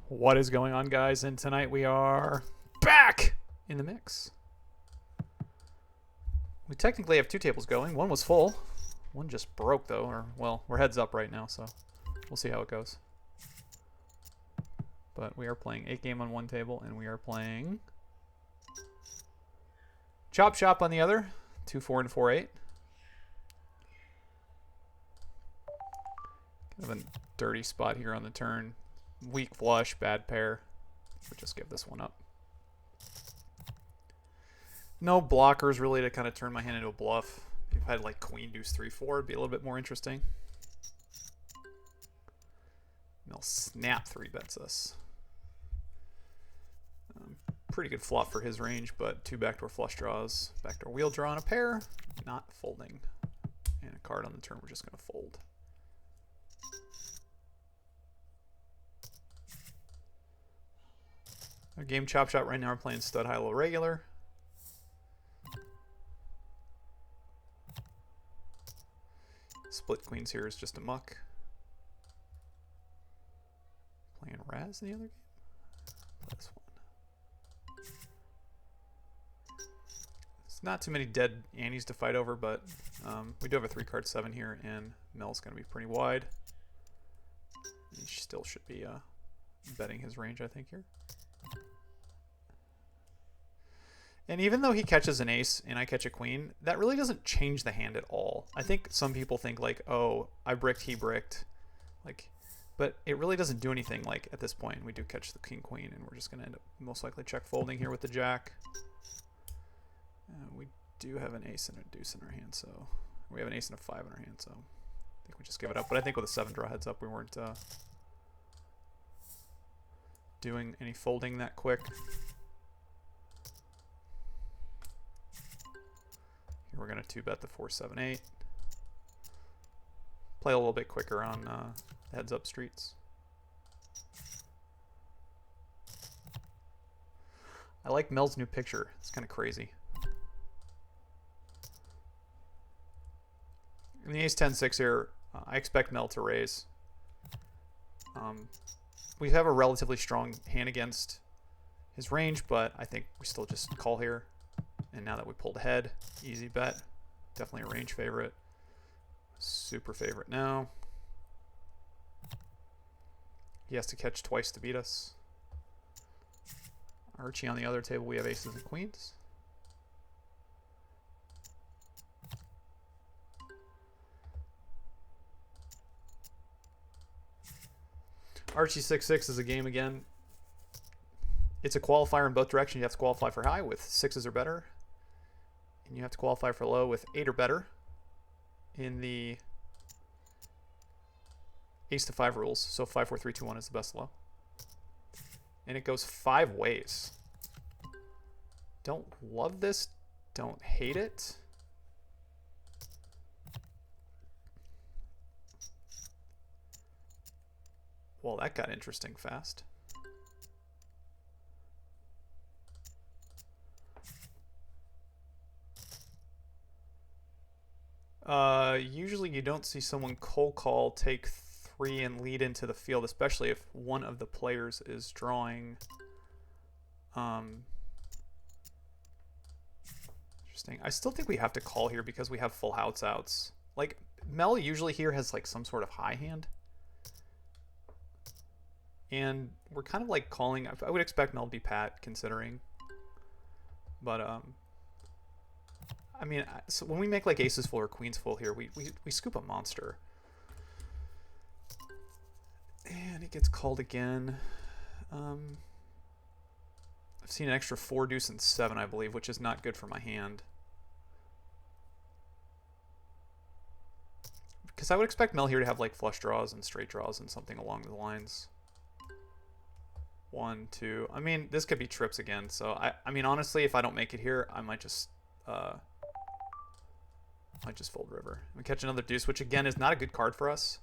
What is going on, guys? And tonight we are back in the mix. We technically have two tables going. One was full. One just broke, though. Or, well, we're heads up right now, so we'll see how it goes. But we are playing 8-game on one table, and we are playing Chop Shop on the other. 2-4 and 4-8. Kind of a dirty spot here on the turn. Weak flush, bad pair. We'll just give this one up. No blockers really to kind of turn my hand into a bluff. If I had like queen, deuce, 3-4, it'd be a little bit more interesting. And they'll snap 3-bets us. Pretty good flop for his range, but 2 backdoor flush draws. Backdoor wheel draw on a pair. Not folding. And a card on the turn we're just going to fold. Our game Chop Shop right now, we're playing stud high low regular. Split queens here is just a muck. Playing Raz in the other game. Play this one. It's not too many dead antes to fight over, but we do have a 3-card 7 here, and Mel's going to be pretty wide. He still should be betting his range, I think, here. And even though he catches an ace and I catch a queen, that really doesn't change the hand at all. I think some people think like, oh, I bricked, he bricked. Like, but it really doesn't do anything like at this point. We do catch the king queen, and we're just going to end up most likely check folding here with the jack. We do have an ace and a deuce in our hand, so we have an ace and a 5 in our hand, so I think we just give it up. But I think with a 7 draw heads up, we weren't doing any folding that quick. Here we're going to 2-bet the 4-7-8. Play a little bit quicker on heads up streets. I like Mel's new picture. It's kind of crazy. In the ace 10-6 here, I expect Mel to raise. We have a relatively strong hand against his range, but I think we still just call here. And now that we pulled ahead, easy bet. Definitely a range favorite. Super favorite now. He has to catch twice to beat us. Archie on the other table, we have aces and queens. Archie 6-6 is a game again. It's a qualifier in both directions. You have to qualify for high with 6s or better. And you have to qualify for low with 8 or better in the ace to 5 rules. So 5, 4, 3, 2, 1 is the best low. And it goes 5 ways. Don't love this. Don't hate it. Well, that got interesting fast. Usually you don't see someone cold call, take 3 and lead into the field, especially if one of the players is drawing. Interesting. I still think we have to call here because we have full house outs. Like, Mel usually here has like some sort of high hand. And we're kind of like calling. I would expect Mel to be pat considering. But, I mean, so when we make like aces full or queens full here, we scoop a monster. And it gets called again. I've seen an extra 4, deuce, and 7, I believe, which is not good for my hand. Because I would expect Mel here to have like flush draws and straight draws and something along the lines. 1, 2. I mean, this could be trips again. So I mean, honestly, if I don't make it here, I might just fold river. We catch another deuce, which again is not a good card for us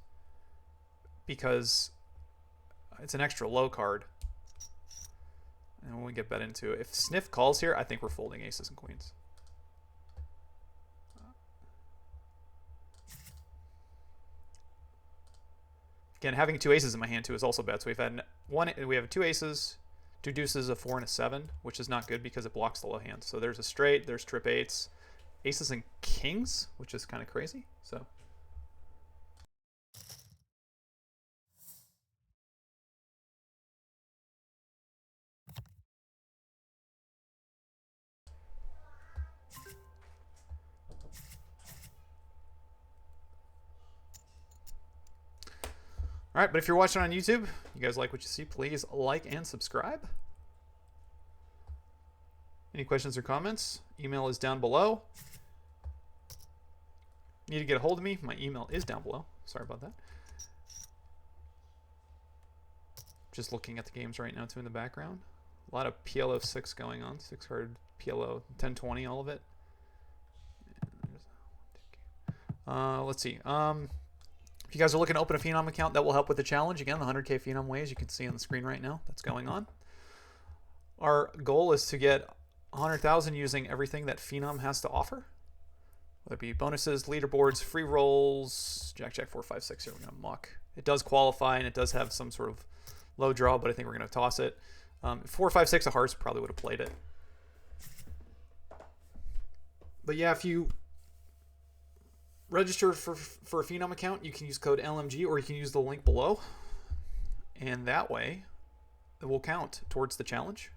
because it's an extra low card. And when we get bet into it, if Sniff calls here, I think we're folding aces and queens. Again, having two aces in my hand too is also bad. So we have two aces, two deuces, a 4, and a 7, which is not good because it blocks the low hand. So there's a straight, there's trip eights, aces and kings, which is kind of crazy. So. All right, but if you're watching on YouTube, you guys like what you see, please like and subscribe. Any questions or comments? Email is down below. Need to get a hold of me? My email is down below. Sorry about that. Just looking at the games right now too in the background. A lot of PLO 6 going on. 6 card PLO 1020, all of it. Let's see. If you guys are looking to open a Phenom account, that will help with the challenge. Again, the 100K Phenom way, as you can see on the screen right now, that's going on. Our goal is to get 100,000 using everything that Phenom has to offer. Whether it be bonuses, leaderboards, free rolls, Jack, Jack, 4, 5, 6 here, we're going to muck. It does qualify, and it does have some sort of low draw, but I think we're going to toss it. 4, 5, 6 of hearts, probably would have played it. But yeah, if you register for a Phenom account, you can use code LMG, or you can use the link below. And that way, it will count towards the challenge.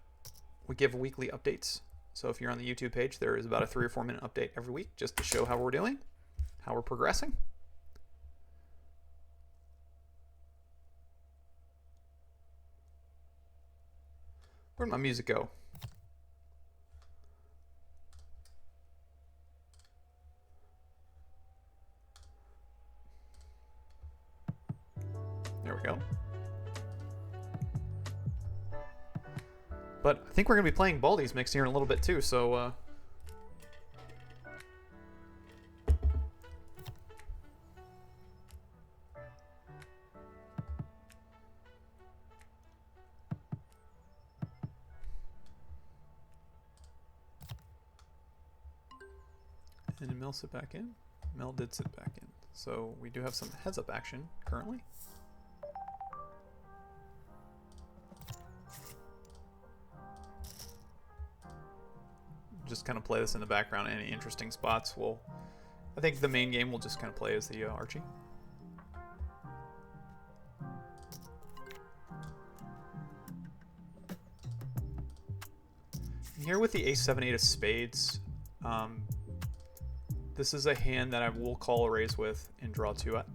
We give weekly updates. So if you're on the YouTube page, there is about a 3 or 4 minute update every week just to show how we're doing, how we're progressing. Where'd my music go? There we go. But I think we're going to be playing Baldi's Mix here in a little bit too, so... And did Mel sit back in? Mel did sit back in. So we do have some heads-up action currently. Just kind of play this in the background. Any interesting spots will... I think the main game will just kind of play as the Archie. And here with the ace 7 8 of spades, this is a hand that I will call a raise with and draw 2 at.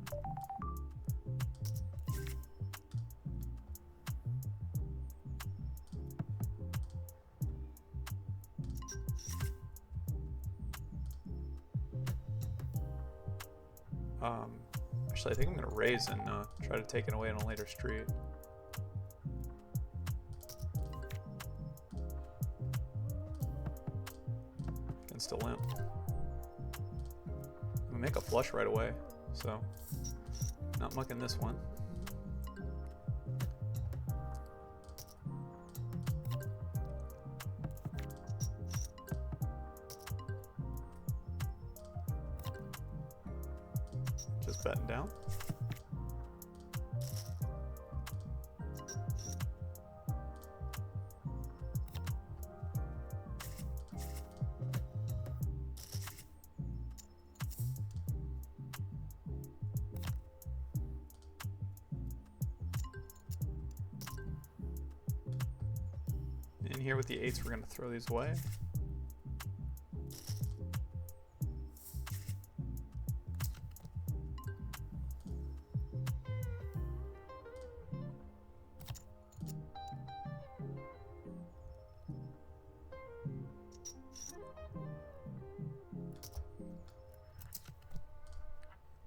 Actually, I think I'm going to raise and try to take it away on a later street. Can still limp. I'm going to make a flush right away, so not mucking this one. Just betting down. In here with the 8s, we're going to throw these away.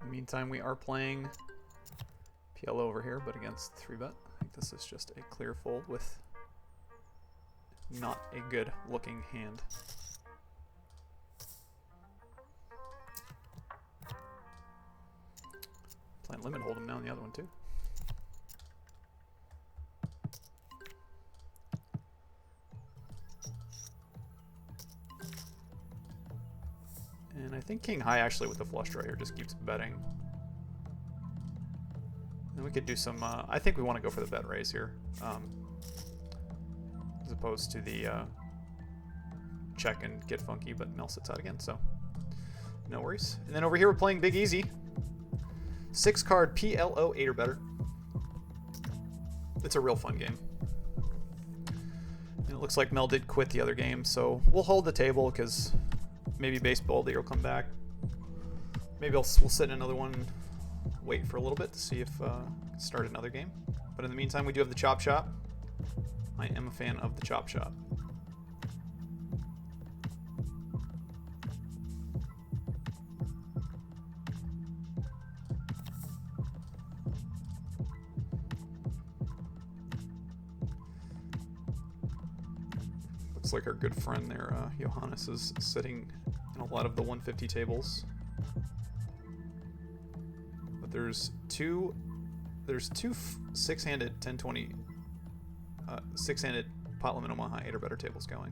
In the meantime, we are playing PLO over here, but against 3-bet. I think this is just a clear fold with not a good looking hand. Playing limit hold'em now on the other one too. And I think king high actually with the flush draw here just keeps betting. we could do some, I think we want to go for the bet raise here. As opposed to the check and get funky, but Mel sits out again, so no worries. And then over here we're playing Big Easy. 6-card PLO 8 or better. It's a real fun game. And it looks like Mel did quit the other game, so we'll hold the table because maybe Baseball Deer will come back. Maybe we'll sit in another one and wait for a little bit to see if start another game. But in the meantime, we do have the Chop Shop. I am a fan of the Chop Shop. Looks like our good friend there, Johannes, is sitting in a lot of the 150 tables. But there's two 6-handed 1020 6-handed pot limit Omaha 8 or better tables going.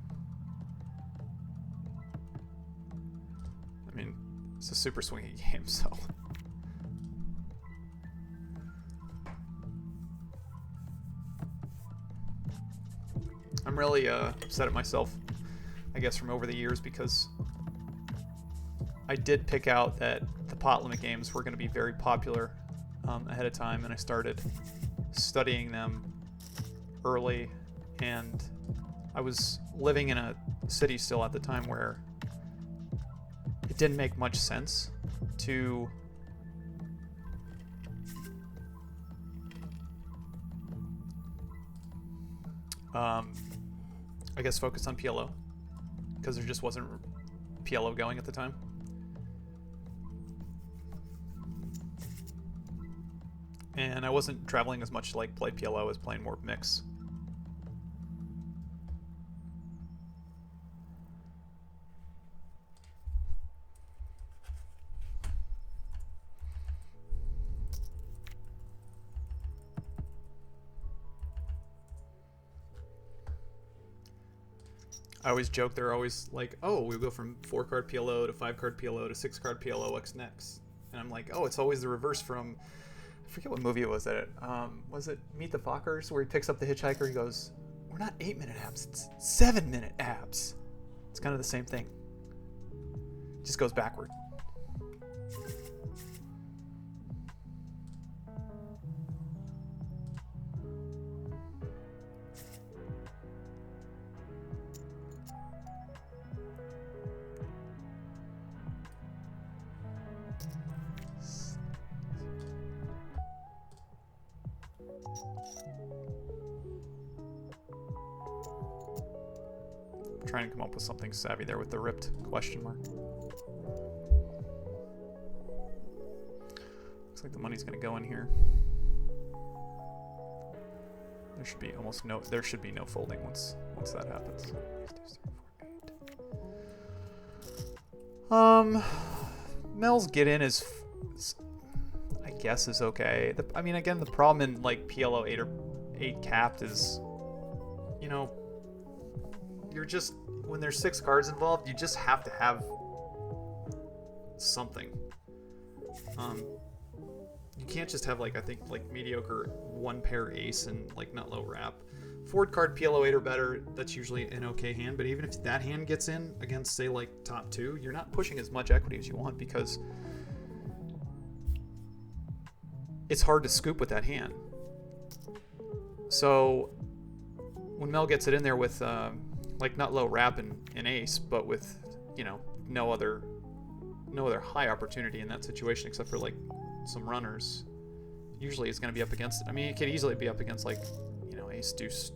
I mean, it's a super swingy game, so. I'm really upset at myself, I guess, from over the years because I did pick out that the pot limit games were going to be very popular ahead of time, and I started studying them early, and I was living in a city still at the time where it didn't make much sense to I guess focus on PLO because there just wasn't PLO going at the time. And I wasn't traveling as much to like play PLO as playing more mix. I always joke they're always like, oh, we go from 4-card PLO to 5-card PLO to 6-card PLO X next. And I'm like, oh, it's always the reverse from, I forget what movie it was that was it Meet the Fockers, where he picks up the hitchhiker, he goes, we're not 8-minute abs, it's 7-minute abs. It's kind of the same thing. It just goes backward. Trying to come up with something savvy there with the ripped question mark. Looks like the money's going to go in here. There should be almost no. There should be no folding once that happens. Mel's get in is I guess is okay. I mean, again, the problem in like PLO 8 or 8 capped is, you know, you're just, when there's 6 cards involved, you just have to have something. You can't just have like, I think like mediocre 1-pair ace and like not low wrap. Forward card PLO 8 or better, that's usually an okay hand, but even if that hand gets in against say like top 2, you're not pushing as much equity as you want because it's hard to scoop with that hand. So when Mel gets it in there with like not low wrap and ace, but with, you know, no other high opportunity in that situation except for like some runners, usually it's going to be up against it. I mean, it could easily be up against like, you know, ace deuce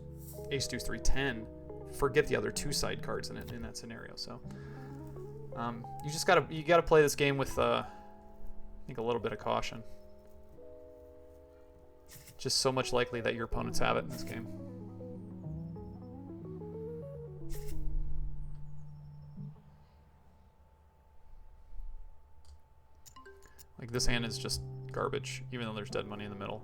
3 10. Forget the other 2 side cards in that scenario. So you just gotta play this game with I think a little bit of caution. Just so much likely that your opponents have it in this game. Like, this hand is just garbage, even though there's dead money in the middle.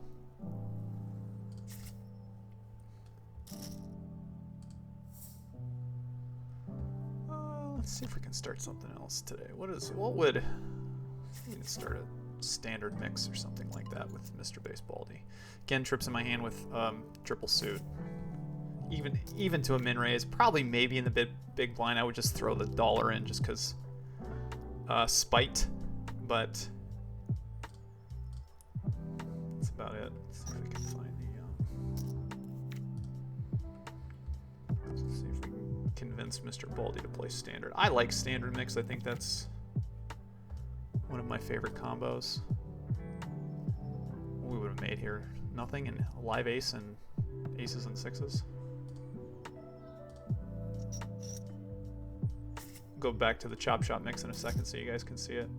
Let's see if we can start something else today. We can start standard mix or something like that with Mr. Basebaldy. Again, trips in my hand with triple suit. Even to a min raise, probably maybe in the big blind I would just throw the dollar in just because spite, but that's about it. Let's see if we can find let's see if we can convince Mr. Baldy to play standard. I like standard mix. I think that's one of my favorite combos. What we would have made here, nothing, and a live ace and aces and sixes. Go back to the chop shop mix in a second so you guys can see it.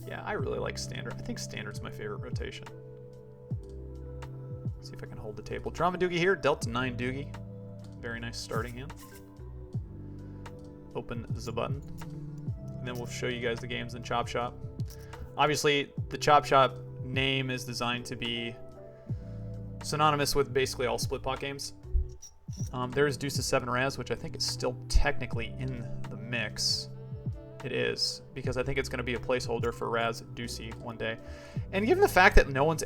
Yeah, I really like standard. I think standard's my favorite rotation. Let's see if I can hold the table. Drama Doogie here, dealt to 9 Doogie. Very nice starting hand. Open the button. And then we'll show you guys the games in Chop Shop. Obviously, the Chop Shop name is designed to be synonymous with basically all split pot games. There's Deuces 7 Raz, which I think is still technically in the mix. It is, because I think it's going to be a placeholder for Raz Deucey one day. And given the fact that no one's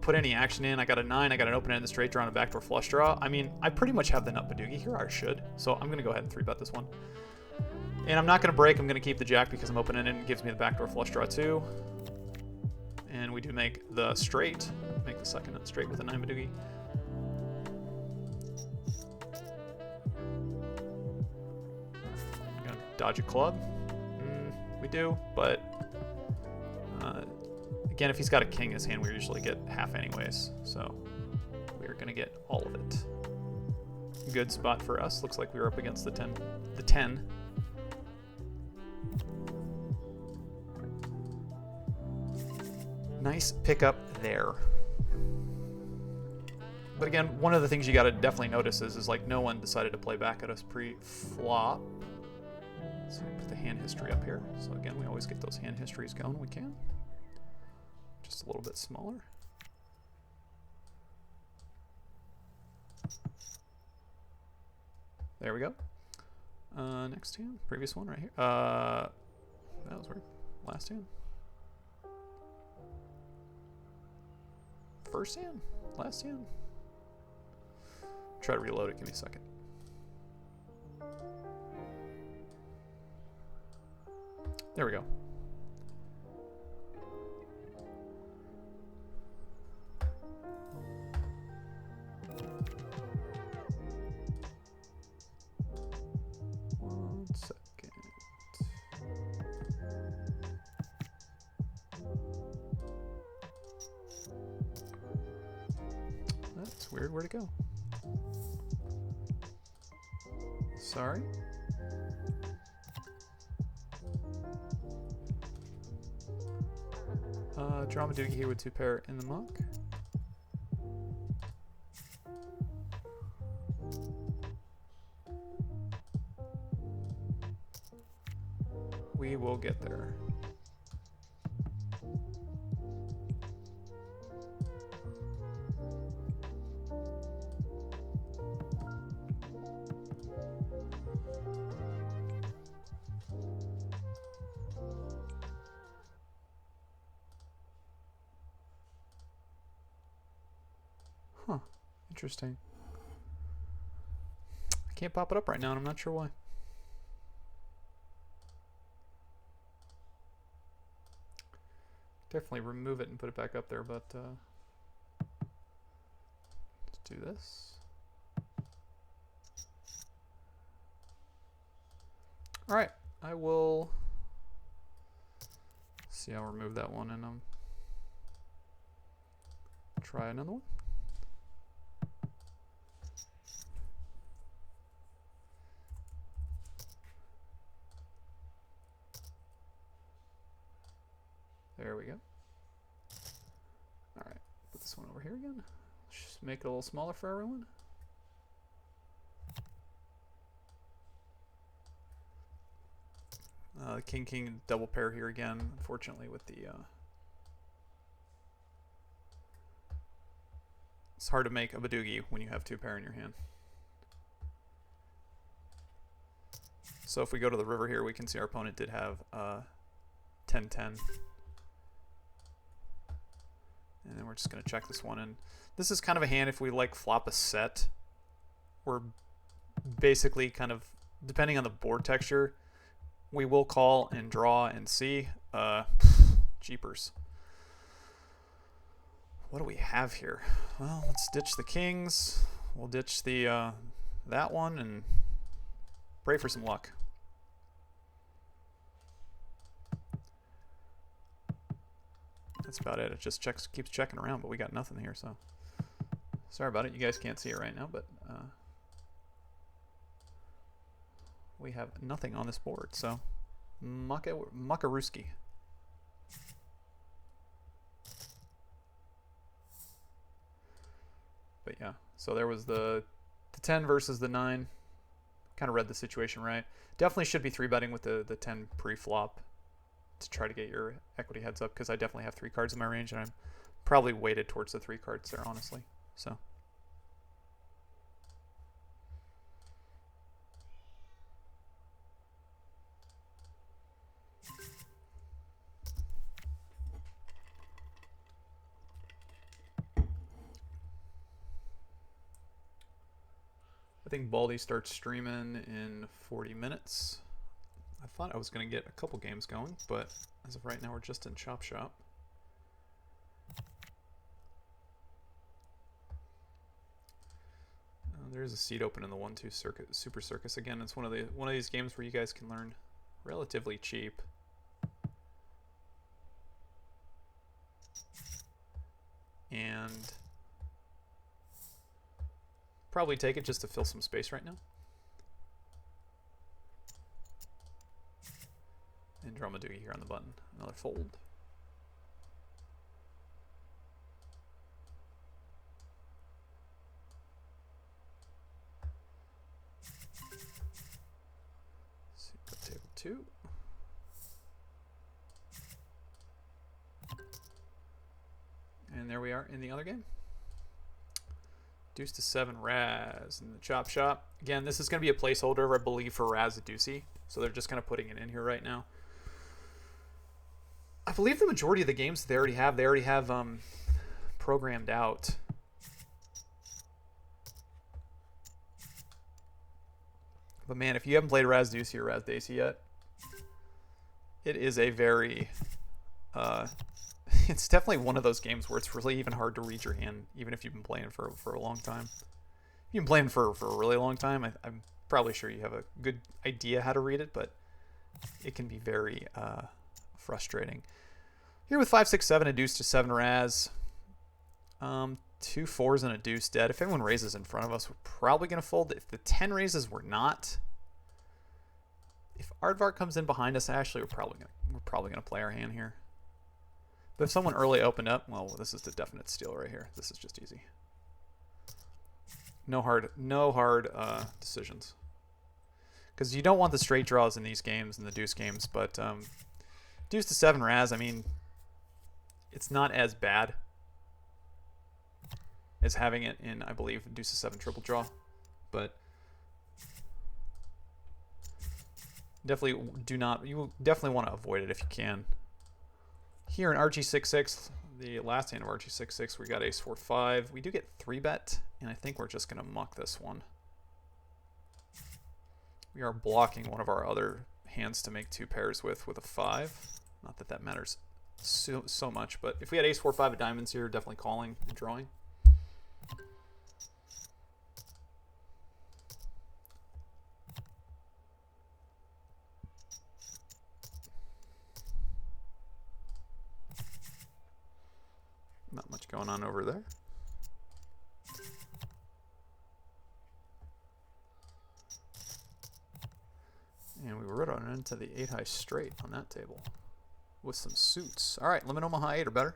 put any action in, I got a 9, I got an open end, a straight draw, and a backdoor flush draw. I mean, I pretty much have the nut Badoogie here, I should. So I'm going to go ahead and 3-bet this one. And I'm not going to break, I'm going to keep the jack because I'm open ended and it gives me the backdoor flush draw too. And we do make the straight, make the second nut straight with a 9 Badoogie. Dodge a club. We do, but again, if he's got a king in his hand, we usually get half anyways, so we're gonna get all of it. Good spot for us. Looks like we were up against the 10. The 10. Nice pickup there. But again, one of the things you gotta definitely notice is like no one decided to play back at us pre-flop. So put the hand history up here. So again, we always get those hand histories going when we can. Just a little bit smaller. There we go. Next hand, previous one right here. That was weird. Last hand. First hand? Last hand? Try to reload it, give me a second. There we go. One second. That's weird. Where'd it go? Sorry. Drama Doogie here with 2 pair in the muck. We will get there. Huh, interesting. I can't pop it up right now and I'm not sure why. Definitely remove it and put it back up there, but let's do this. All right, I will see. I'll remove that one and try another one. There we go. All right, put this one over here again. Let's just make it a little smaller for everyone. King double pair here again, unfortunately with the it's hard to make a Badoogie when you have 2 pair in your hand. So if we go to the river here, we can see our opponent did have 10-10. And then we're just going to check this one. And this is kind of a hand if we like flop a set. We're basically kind of, depending on the board texture, we will call and draw and see. Jeepers. What do we have here? Well, let's ditch the kings. We'll ditch the that one and pray for some luck. That's about it. It just keeps checking around, but we got nothing here, so sorry about it. You guys can't see it right now, but we have nothing on this board, so Makaruski. But yeah, so there was the 10 versus the 9. Kind of read the situation right. Definitely should be 3-betting with the 10 pre-flop to try to get your equity heads up, because I definitely have 3 cards in my range, and I'm probably weighted towards the 3 cards there, honestly. So I think Baldy starts streaming in 40 minutes. I thought I was going to get a couple games going, but as of right now, we're just in Chop Shop. There is a seat open in the 1-2 Super Circus. Again, it's one of these games where you guys can learn relatively cheap. And probably take it just to fill some space right now. And Dramadugi here on the button. Another fold. Table 2. And there we are in the other game. Deuce to 7 Raz in the Chop Shop. Again, this is going to be a placeholder, I believe, for Raz Deucey. So they're just kind of putting it in here right now. I believe the majority of the games they already have programmed out. But man, if you haven't played Raz Deucey or Raz Dacey yet, it is a very it's definitely one of those games where it's really even hard to read your hand, even if you've been playing for a long time. If you've been playing for a really long time, I'm probably sure you have a good idea how to read it, but it can be very frustrating. Here with 5, 6, 7, a deuce to 7 Raz. 2 4s and a deuce dead. If anyone raises in front of us, we're probably going to fold. If the 10 raises, we're not. If Aardvark comes in behind us, actually, we're probably gonna play our hand here. But if someone early opened up, well, this is the definite steal right here. This is just easy. No hard decisions. Because you don't want the straight draws in these games, in the deuce games. But deuce to 7 Raz, I mean, it's not as bad as having it in, I believe, deuce to 7 triple draw. But you definitely want to avoid it if you can. Here in RG66, the last hand of RG66, we got ace 4 5. We do get 3-bet, and I think we're just going to muck this one. We are blocking one of our other hands to make 2 pairs with a 5. Not that that matters so much, but if we had ace 4 5 of diamonds here, definitely calling and drawing. Not much going on over there. And we wrote on into the 8 high straight on that table with some suits. All right, limit Omaha 8 or better.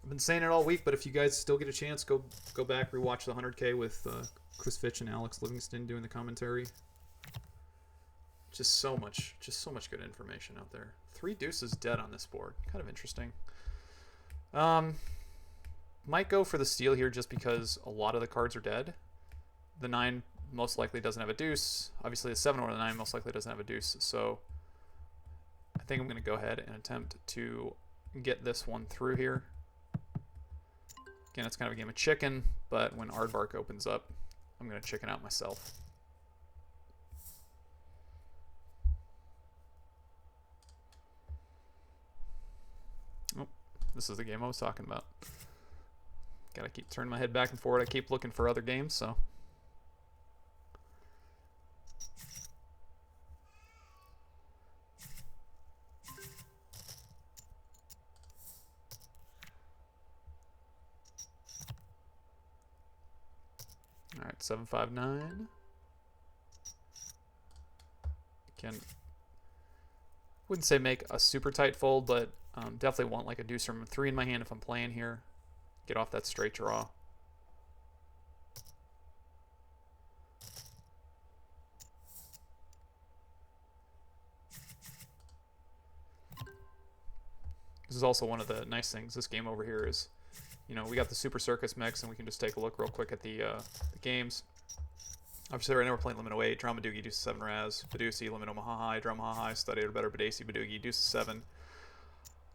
I've been saying it all week, but if you guys still get a chance, go back, rewatch the 100K with Chris Fitch and Alex Livingston doing the commentary. Just so much good information out there. 3 deuces dead on this board. Kind of interesting. Might go for the steal here just because a lot of the cards are dead. The 9 most likely doesn't have a deuce. Obviously the 7 or the 9 most likely doesn't have a deuce. So I think I'm going to go ahead and attempt to get this one through here. Again, it's kind of a game of chicken, but when Aardvark opens up, I'm going to chicken out myself. Oh, this is the game I was talking about. Gotta keep turning my head back and forward. I keep looking for other games, so. All right, 759. Wouldn't say make a super tight fold, but definitely want like a deuce from 3 in my hand if I'm playing here. Get off that straight draw. This is also one of the nice things. This game over here is, you know, we got the Super Circus mix, and we can just take a look real quick at the games. Obviously, right now we're playing limit 08, draw Madugi, deuce 7 Raz, Badusi, limit Mahahai, draw Mahahai, study or better, Badesi, Badugi, deuce 7,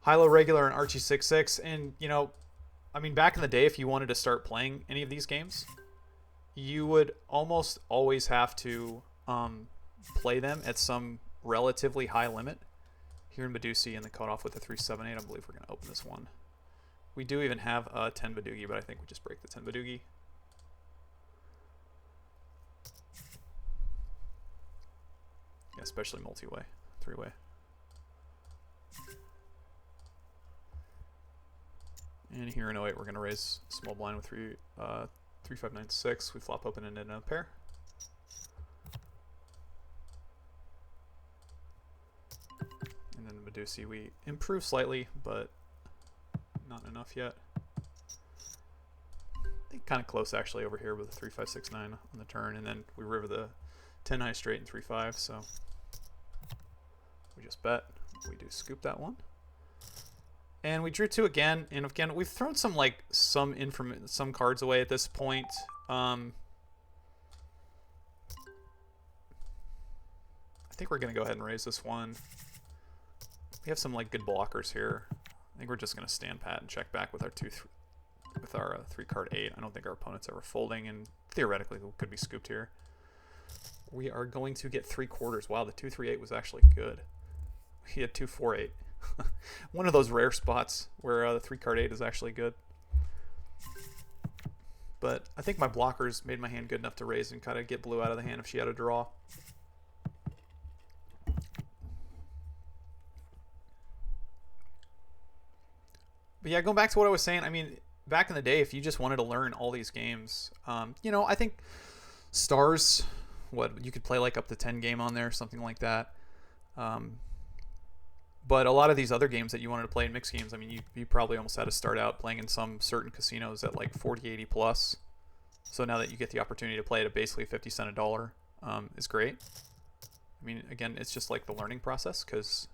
high-low regular, and Archie 6-6. And, you know, I mean, back in the day, if you wanted to start playing any of these games, you would almost always have to play them at some relatively high limit. Here in Badusi and the cutoff with the 3-7-8, I believe we're going to open this one. We do even have a 10 Badugi, but I think we just break the 10 Badugi. Yeah, especially multi-way, 3-way. And here in 08, we're going to raise small blind with 3, 3, 5, 9, 6. We flop open and in a pair. And then Badusi, we improve slightly, but not enough yet. I think kind of close actually over here with a 3, 5, 6, 9 on the turn, and then we river the 10 high straight and 3, 5. So we just bet. We do scoop that one. And we drew 2 again, and again we've thrown some some cards away at this point. I think we're gonna go ahead and raise this one. We have some like good blockers here. I think we're just gonna stand pat and check back with our 3 card 8. I don't think our opponent's ever folding, and theoretically we could be scooped here. We are going to get 3/4. Wow, the 2-3-8 was actually good. We had 2-4-8. One of those rare spots where the 3 card 8 is actually good. But I think my blockers made my hand good enough to raise and kind of get blue out of the hand if she had a draw. But yeah, going back to what I was saying, I mean, back in the day, if you just wanted to learn all these games, you know, I think Stars, you could play like up to 10 game on there, something like that. But a lot of these other games that you wanted to play in mixed games, I mean, you probably almost had to start out playing in some certain casinos at like 40, 80 plus. So now that you get the opportunity to play it at basically 50 cents a dollar, is great. I mean, again, it's just like the learning process, because,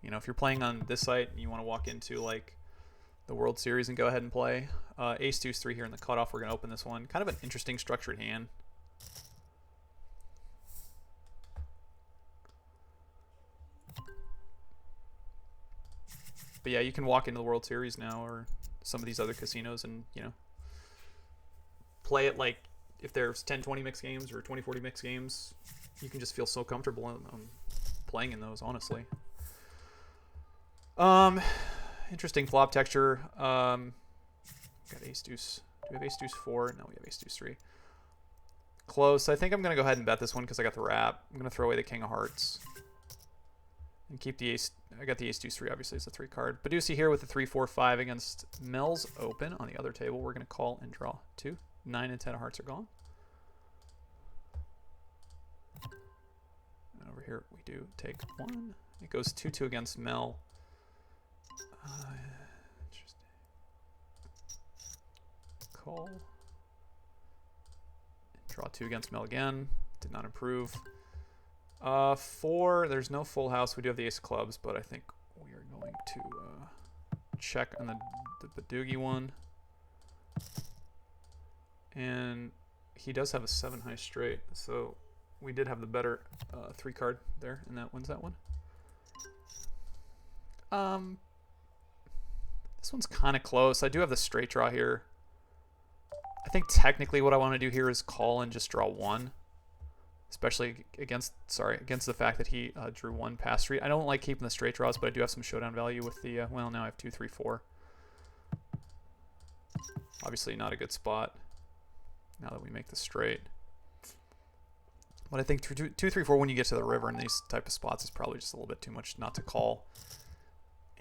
you know, if you're playing on this site and you want to walk into like the World Series and go ahead and play, ace deuce 3 here in the cutoff, we're going to open this one. Kind of an interesting structured hand. But yeah, you can walk into the World Series now or some of these other casinos and, you know, play it like if there's 10-20 mixed games or 20-40 mixed games, you can just feel so comfortable playing in those, honestly. Interesting flop texture. Got ace deuce. Do we have ace deuce 4? No, we have ace deuce 3. Close. I think I'm going to go ahead and bet this one because I got the wrap. I'm going to throw away the king of hearts and keep the ace. I got the ace deuce 3, obviously it's a 3 card. Badusi here with the 3, 4, 5 against Mel's open. On the other table, we're going to call and draw 2. 9 and 10 of hearts are gone. And over here we do take 1. It goes 2-2 against Mel. Interesting. Call. Draw 2 against Mel again. Did not improve. 4, there's no full house. We do have the ace of clubs, but I think we are going to check on the Badugi one. And he does have a 7 high straight, so we did have the better 3 card there, and that wins that one. This one's kind of close. I do have the straight draw here. I think technically what I want to do here is call and just draw one. Especially against the fact that he drew one pass street. I don't like keeping the straight draws, but I do have some showdown value with the, well, now I have 2, 3, 4. Obviously not a good spot now that we make the straight. But I think 2, 3, 4 when you get to the river in these type of spots is probably just a little bit too much not to call.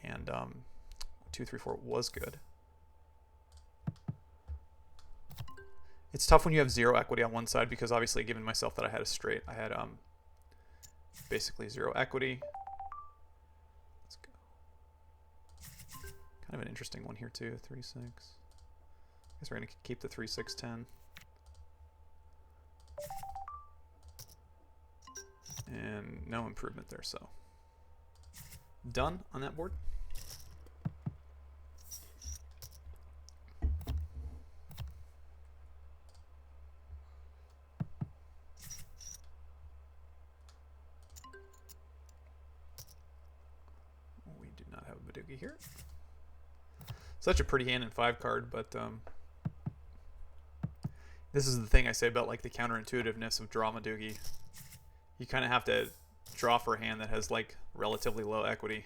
And 2, 3, 4 was good. It's tough when you have 0 equity on one side because obviously given myself that I had a straight, I had basically 0 equity. Let's go. Kind of an interesting one here too, 3, 6. I guess we're going to keep the 3, 6, 10. And no improvement there, so done on that board. We do not have a Badugi here. Such a pretty hand and 5 card, but this is the thing I say about like the counterintuitiveness of draw Badugi. You kind of have to draw for a hand that has like relatively low equity.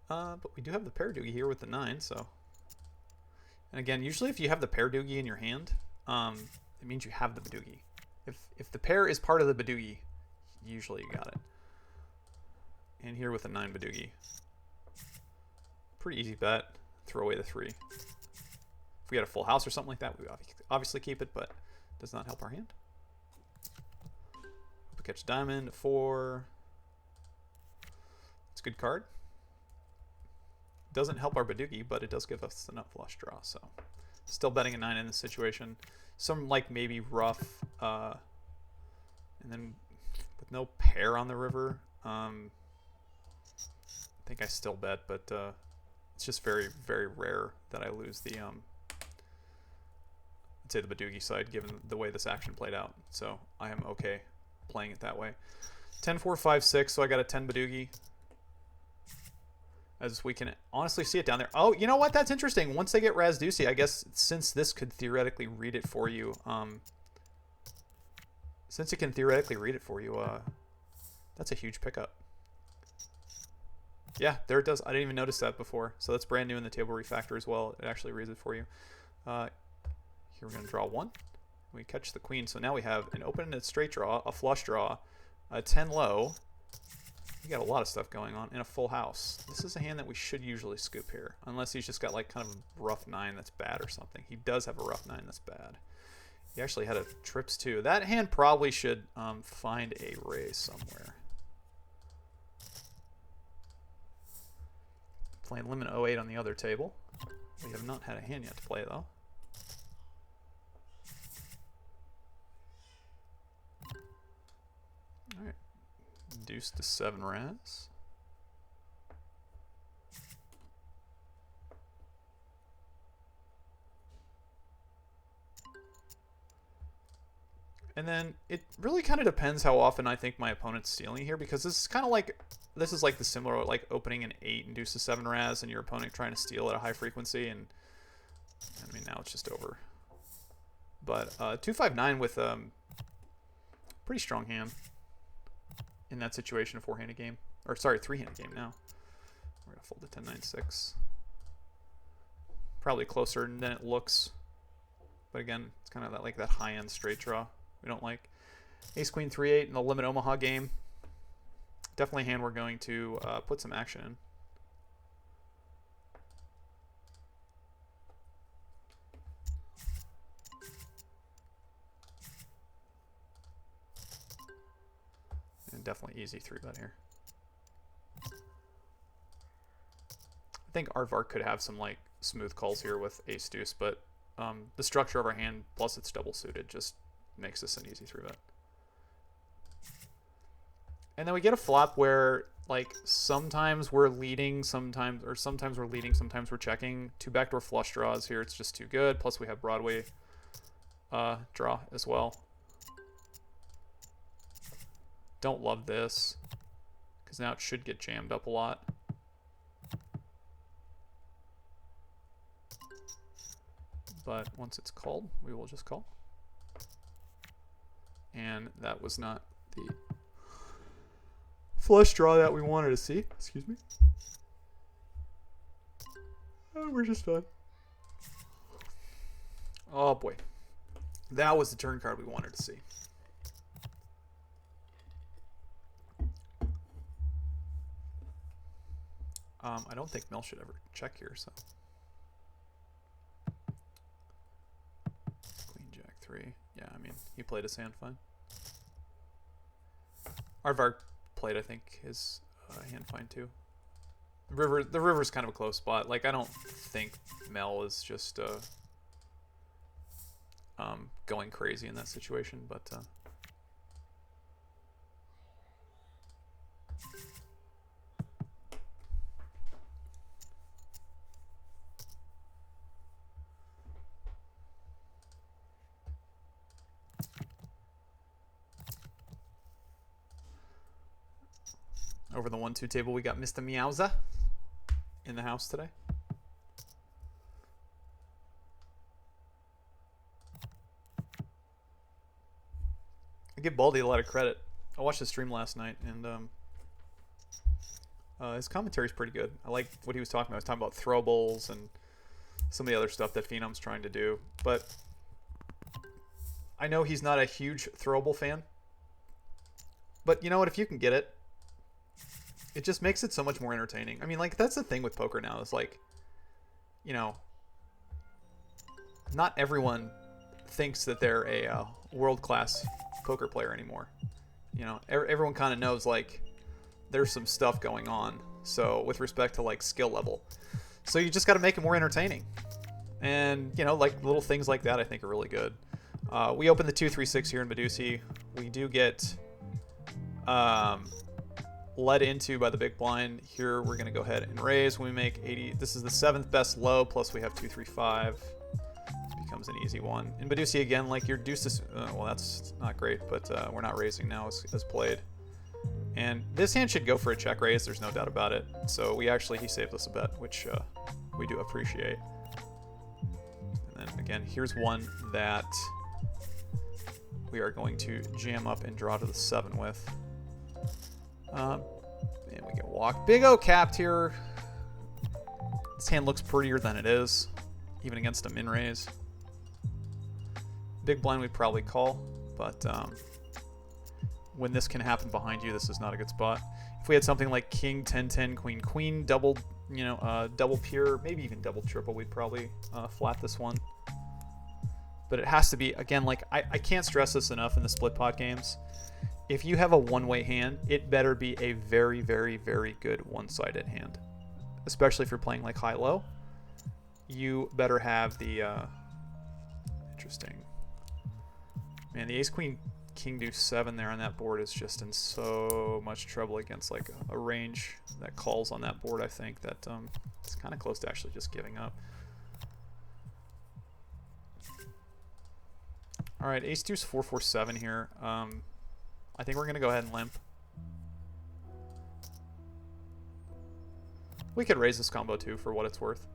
But we do have the pair doogie here with the 9, so. And again, usually if you have the pair doogie in your hand, it means you have the Badugi. If the pair is part of the Badugi, usually you got it. And here with the 9 Badugi. Pretty easy bet. Throw away the 3. If we had a full house or something like that, we would obviously keep it, but does not help our hand. We catch diamond, 4. It's a good card. Doesn't help our Badugi, but it does give us the nut flush draw. So still betting a 9 in this situation. Some like maybe rough, and then with no pair on the river. I think I still bet, but it's just very, very rare that I lose the say the Badugi side given the way this action played out, so I am okay playing it that way. 10, 4, 5, 6, so I got a 10 Badugi, as we can honestly see it down there. Oh, you know what, that's interesting. Once they get Razdusi, I guess since this could theoretically read it for you, since it can theoretically read it for you, that's a huge pickup. Yeah, there it does. I didn't even notice that before, so that's brand new in the table refactor as well. It actually reads it for you. Here we're going to draw 1. We catch the queen. So now we have an open-ended straight draw, a flush draw, a 10 low. We got a lot of stuff going on, and a full house. This is a hand that we should usually scoop here, unless he's just got like kind of a rough 9 that's bad or something. He does have a rough 9 that's bad. He actually had a trips too. That hand probably should find a raise somewhere. Playing limit 08 on the other table. We have not had a hand yet to play though. Alright. Deuce to 7 raz. And then it really kind of depends how often I think my opponent's stealing here, because this is kind of like, this is like the similar, like opening an 8 and deuce to 7 raz and your opponent trying to steal at a high frequency, and I mean now it's just over. But 2-5-9 with pretty strong hand in that situation, a 4-handed game, or sorry, 3-handed game now. We're gonna fold the 10-9-6. Probably closer than it looks, but again, it's kind of that like that high-end straight draw we don't like. Ace Queen 3-8 in the limit Omaha game. Definitely a hand we're going to put some action in. And definitely easy 3-bet here. I think Aardvark could have some like smooth calls here with ace deuce, but the structure of our hand plus it's double suited just makes this an easy 3-bet. And then we get a flop where like sometimes we're leading, sometimes we're leading, sometimes we're checking. 2 backdoor flush draws here, it's just too good. Plus we have Broadway draw as well. Don't love this. because now it should get jammed up a lot. But once it's called, we will just call. And that was not the flush draw that we wanted to see. Excuse me. We're just done. Oh boy. That was the turn card we wanted to see. I don't think Mel should ever check here, so. Queen, Jack, 3. Yeah, I mean, he played his hand fine. Aardvark played, I think, his hand fine too. The river's kind of a close spot. Like, I don't think Mel is just going crazy in that situation, but over the 1-2 table, we got Mr. Meowza in the house today. I give Baldy a lot of credit. I watched his stream last night, and his commentary is pretty good. I like what he was talking about. He was talking about throwables and some of the other stuff that Phenom's trying to do. But I know he's not a huge throwable fan. But you know what? If you can get it, it just makes it so much more entertaining. I mean, like, that's the thing with poker now. Is like, you know, not everyone thinks that they're a world-class poker player anymore. You know, everyone kind of knows, like, there's some stuff going on. So with respect to, like, skill level. So you just got to make it more entertaining. And, you know, like, little things like that I think are really good. We open the 2-3-6 here in Medusi. We do get led into by the big blind. Here we're going to go ahead and raise when we make 80. This is the 7th best low, plus we have 2-3-5. Becomes an easy one. In Medusi again, like, your deuce is, well, that's not great, but we're not raising now as played. And this hand should go for a check raise, there's no doubt about it. So he saved us a bet, which we do appreciate. And then again, here's one that we are going to jam up and draw to the 7 with. And we get walked. Big O capped here. This hand looks prettier than it is, even against a min raise. Big blind we'd probably call, but when this can happen behind you, this is not a good spot. If we had something like King, 10-10, Queen, Queen, double, you know, double pure, maybe even double triple, we'd probably flat this one. But it has to be, again, like, I can't stress this enough in the split pot games. If you have a one-way hand, it better be a very, very, very good one-sided hand. Especially if you're playing like high-low. You better have the, interesting. Man, the ace-queen king deuce 7 there on that board is just in so much trouble against, like, a range that calls on that board. I think that it's kind of close to actually just giving up. All right, ace deuce 4-4-7 here. I think we're gonna go ahead and limp. We could raise this combo too, for what it's worth.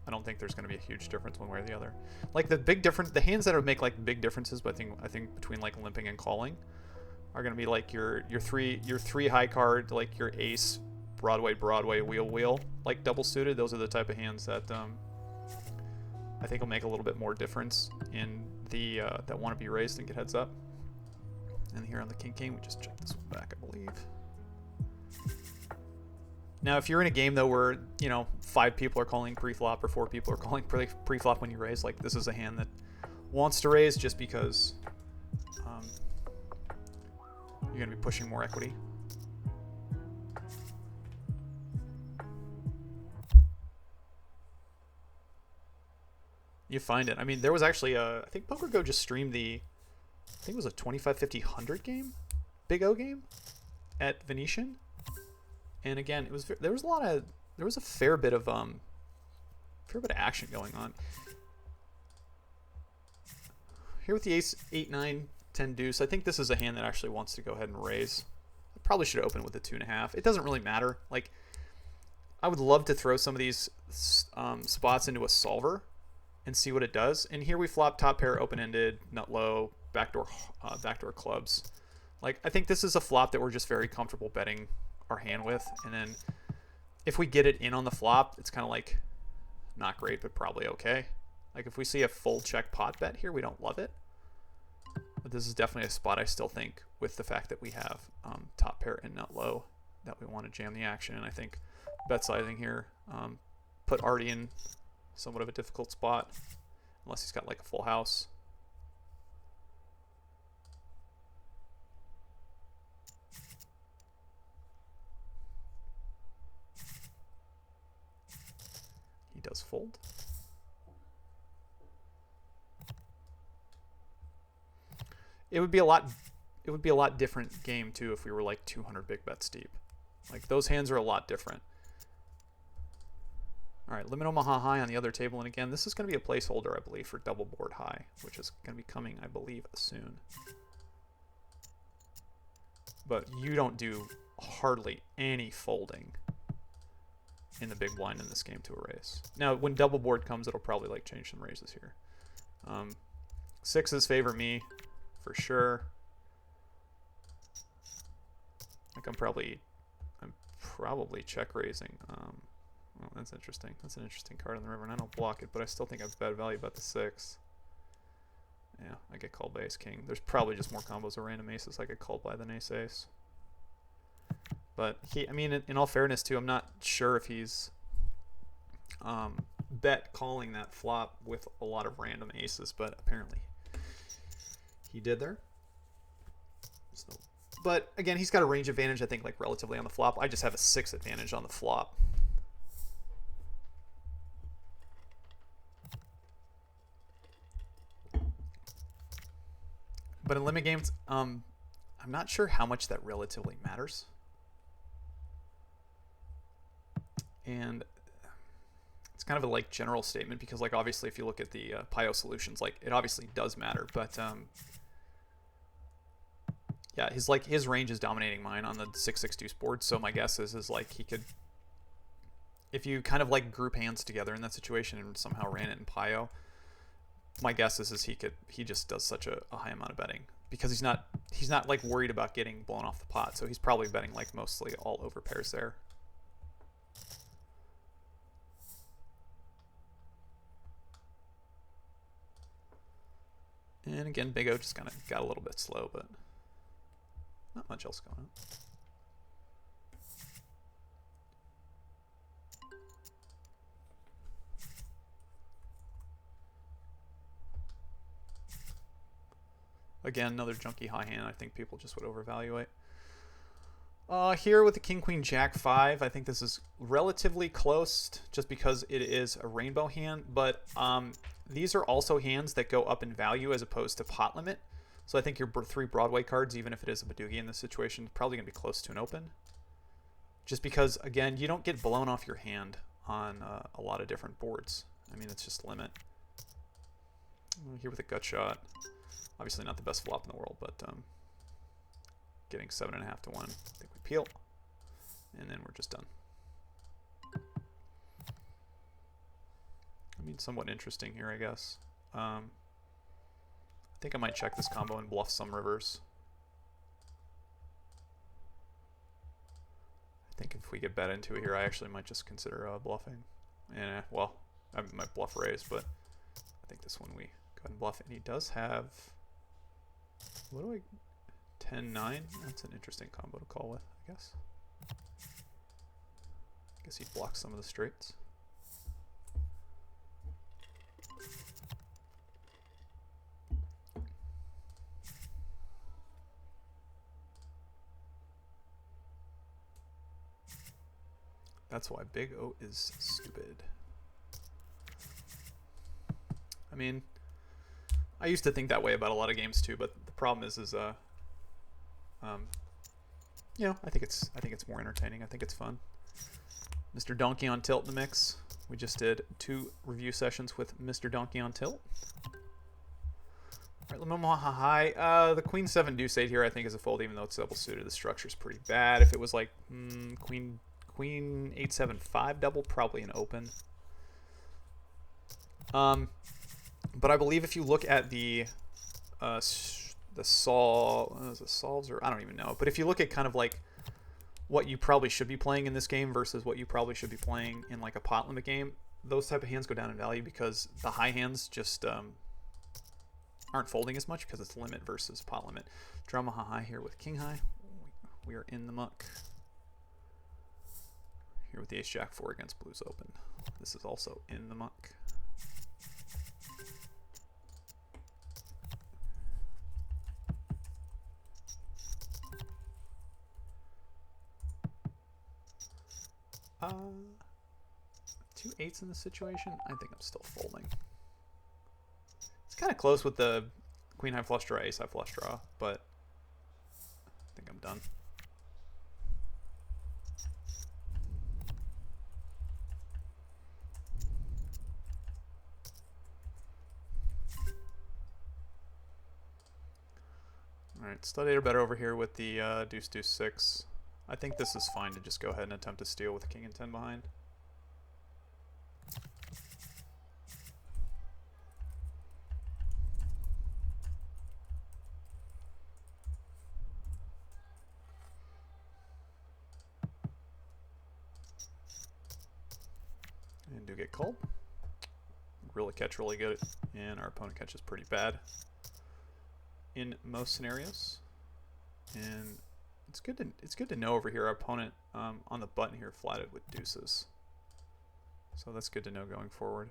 I don't think there's going to be a huge difference one way or the other. Like, the big difference, the hands that would make, like, big differences, but I think between, like, limping and calling are going to be like your three high card, like your ace, Broadway, wheel, like double suited. Those are the type of hands that I think will make a little bit more difference in the that want to be raised and get heads up. And here on the king, we just check this one back, I believe. Now, if you're in a game, though, where, you know, 5 people are calling pre-flop or 4 people are calling pre-flop when you raise, like, this is a hand that wants to raise just because you're going to be pushing more equity. You find it. I mean, there was actually I think PokerGo just streamed I think it was a 25-50-100 game? Big O game at Venetian. And again, there was a fair bit of action going on. Here with the ace 8-9-10 deuce, I think this is a hand that actually wants to go ahead and raise. Probably should open with a 2.5. It doesn't really matter. Like, I would love to throw some of these spots into a solver and see what it does. And here we flop top pair, open-ended, nut low, backdoor clubs. Like, I think this is a flop that we're just very comfortable betting our hand with. And then if we get it in on the flop, it's kind of like not great, but probably okay. Like, if we see a full check pot bet here, we don't love it. But this is definitely a spot I still think, with the fact that we have top pair and nut low, that we want to jam the action. And I think bet sizing here put Artie in somewhat of a difficult spot, unless he's got like a full house. He does fold. It would be a lot different game too if we were like 200 big bets deep. Like, those hands are a lot different. All right, limit Omaha high on the other table, and again, this is going to be a placeholder, I believe, for double board high, which is going to be coming, I believe, soon. But you don't do hardly any folding in the big blind in this game to a raise. Now, when double board comes, it'll probably like change some raises here. Sixes favor me for sure. Like, I'm probably check raising. Well, that's interesting. That's an interesting card on the river, and I don't block it, but I still think I have bad value about the 6. Yeah, I get called by ace king. There's probably just more combos of random aces I get called by than ace ace. But I mean, in all fairness too, I'm not sure if he's bet calling that flop with a lot of random aces, but apparently he did there. So, but again, he's got a range advantage, I think, like relatively on the flop. I just have a 6 advantage on the flop. But in limit games, I'm not sure how much that relatively matters. And it's kind of a like general statement, because like obviously if you look at the Pio solutions, like it obviously does matter, but yeah, his range is dominating mine on the 6-6 deuce board. So my guess is like he could, if you kind of like group hands together in that situation and somehow ran it in Pio, my guess is he just does such a high amount of betting, because he's not like worried about getting blown off the pot. So he's probably betting like mostly all over pairs there. And again, Big O just kind of got a little bit slow, but not much else going on. Again, another junky high hand I think people just would overvaluate. Here with the King, Queen, Jack 5, I think this is relatively close just because it is a rainbow hand, but these are also hands that go up in value as opposed to pot limit. So I think your 3 Broadway cards, even if it is a Badoogie in this situation, is probably going to be close to an open. Just because, again, you don't get blown off your hand on a lot of different boards. I mean, it's just limit. Here with a gut shot. Obviously not the best flop in the world, but getting 7.5 to 1. I think we peel, and then we're just done. I mean, somewhat interesting here, I guess. I think I might check this combo and bluff some rivers. I think if we get bet into it here, I actually might just consider bluffing. And well, I might bluff raise, but I think this one we go ahead and bluff. And he does have, what do I, 10-9? That's an interesting combo to call with, I guess. I guess he blocks some of the straights. That's why Big O is stupid. I mean, I used to think that way about a lot of games too, but the problem is you know, I think it's more entertaining. I think it's fun. Mr. Donkey on Tilt in the mix. We just did 2 review sessions with Mr. Donkey on Tilt. All right, Lamoma high. The Queen 7 Deuce 8 here I think is a fold, even though it's double suited. The structure's pretty bad. If it was like Queen 8 7 5 double, probably an open. But I believe if you look at the solves, or I don't even know. But if you look at kind of like what you probably should be playing in this game versus what you probably should be playing in like a pot limit game, those type of hands go down in value because the high hands just aren't folding as much because it's limit versus pot limit. Drama high here with king high. We are in the muck. Here with the ace jack 4 against blues open. This is also in the muck. Two eights in this situation. I think I'm still folding. It's kind of close with the queen high flush draw, ace high flush draw, but I think I'm done. All right, study or better over here with the deuce deuce 6. I think this is fine to just go ahead and attempt to steal with a king and 10 behind. And do get called. Really catch really good, and our opponent catches pretty bad in most scenarios. And it's good to know over here our opponent on the button here flatted with deuces. So that's good to know going forward.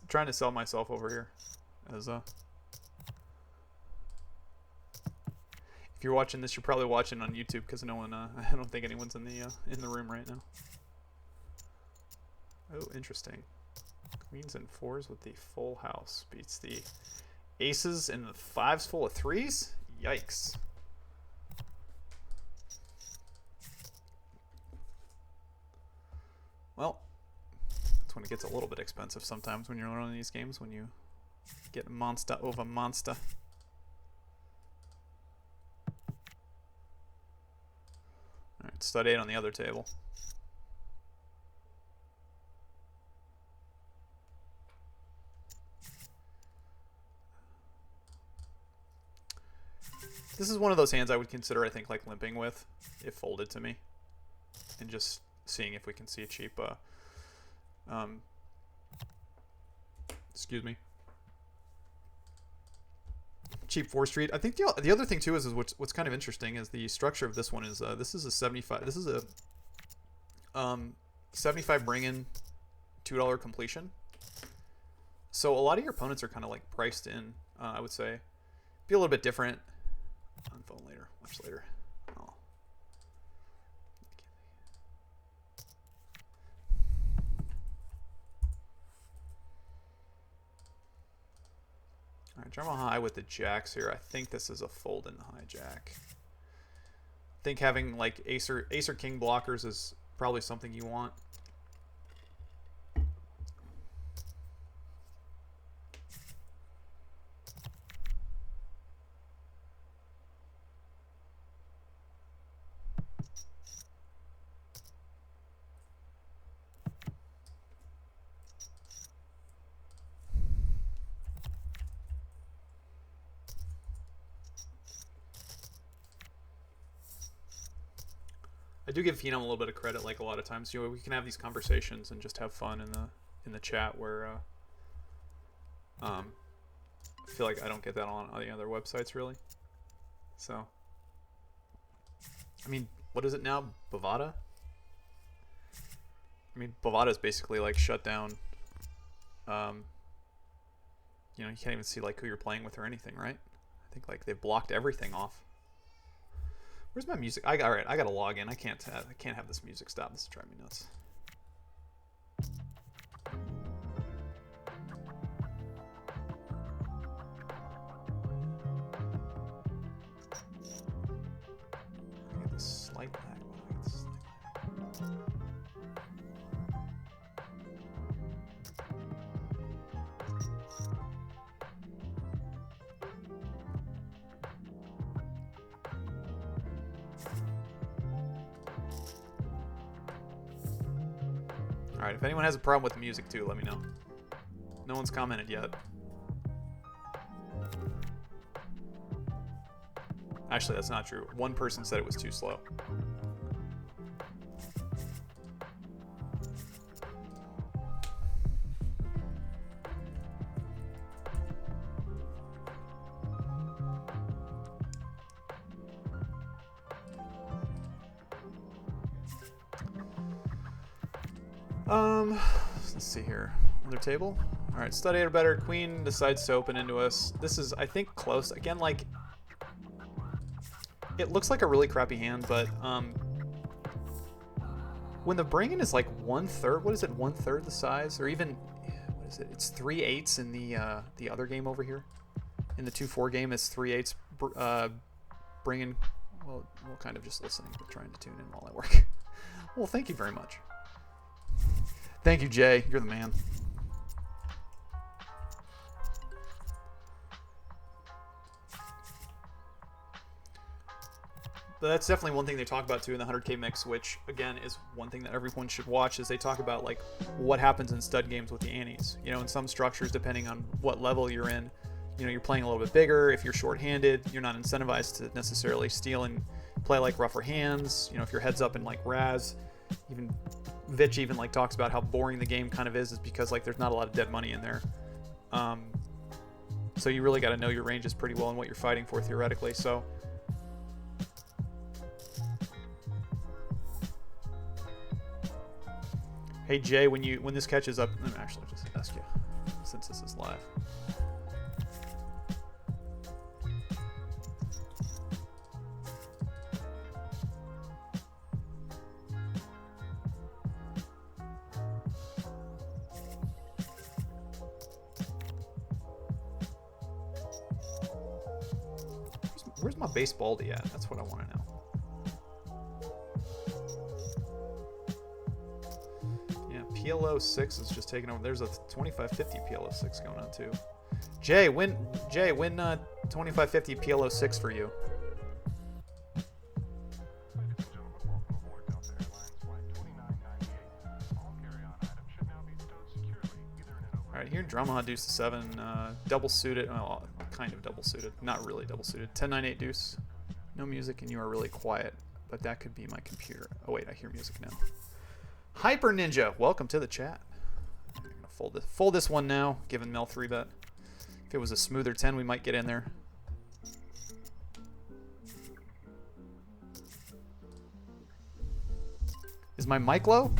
Trying to sell myself over here as if you're watching this, you're probably watching on YouTube because no one I don't think anyone's in the room right now. Oh, interesting. Queens and 4s with the full house beats the aces and the 5s full of 3s. Yikes. Well, when it gets a little bit expensive sometimes when you're running these games, when you get monster over monster. Alright, stud 8 on the other table. This is one of those hands I would consider, I think, like limping with if folded to me. And just seeing if we can see a cheap excuse me, cheap 4 street. I think the other thing too is what's kind of interesting is the structure of this one is this is a 75. This is a 75 bring in, $2 completion. So a lot of your opponents are kind of like priced in. I would say be a little bit different. On phone later, much later. Oh. Alright, drama high with the jacks here. I think this is a fold in the hijack. I think having like ace or king blockers is probably something you want. I do give Phenom a little bit of credit, like a lot of times. You know, we can have these conversations and just have fun in the chat where I feel like I don't get that on any other websites really. So, I mean, what is it now? Bovada? I mean, Bovada is basically like shut down. You know, you can't even see like who you're playing with or anything, right? I think like they've blocked everything off. Where's my music? All right, I gotta log in. I can't have this music stop. This is driving me nuts. I get this slight lag. Why do I get this slight lag? Alright, if anyone has a problem with the music too, let me know. No one's commented yet. Actually, that's not true. One person said it was too slow. Let's see here. Other table. All right, stud 8 or better. Queen decides to open into us. This is, I think, close. Again, like, it looks like a really crappy hand, but when the bring-in is like 1/3, what is it, 1/3 the size, or even, what is it? It's 3/8 in the other game over here. In the 2-4 game, it's 3/8 bring-in. Well, we're kind of just listening, but trying to tune in while I work. Well, thank you very much. Thank you, Jay. You're the man. But that's definitely one thing they talk about too in the 100K mix, which again is one thing that everyone should watch. Is they talk about like what happens in stud games with the antes. You know, in some structures, depending on what level you're in, you know, you're playing a little bit bigger. If you're short-handed, you're not incentivized to necessarily steal and play like rougher hands. You know, if your head's up in like Raz, even Vitch even like talks about how boring the game kind of is because like there's not a lot of dead money in there. So you really got to know your ranges pretty well and what you're fighting for theoretically. So hey Jay, when this catches up, actually I'll just ask you since this is live. Where's my base baldy at? That's what I want to know. Yeah, PLO6 is just taking over. There's a 2550 PLO6 going on too. Jay, win 2550 PLO6 for you. Alright, here Drama Deuce to 7, double suited, well, kind of double suited, not really double suited. 10-9-8 Deuce, no music and you are really quiet, but that could be my computer. Oh wait, I hear music now. Hyper Ninja, welcome to the chat. I'm gonna fold this one now, given Mel 3-bet. If it was a smoother 10, we might get in there. Is my mic low?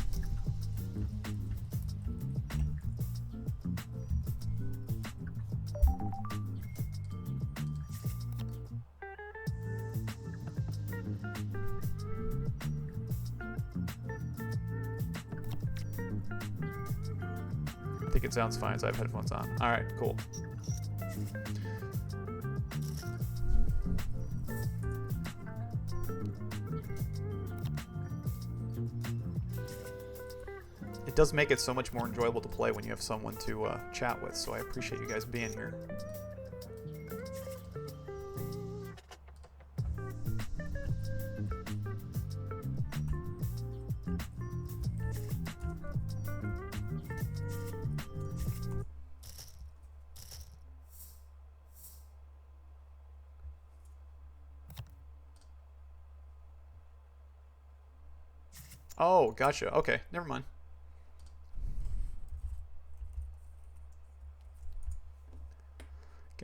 I think it sounds fine, so I have headphones on. All right, cool. It does make it so much more enjoyable to play when you have someone to chat with, so I appreciate you guys being here. Oh, gotcha. Okay, never mind.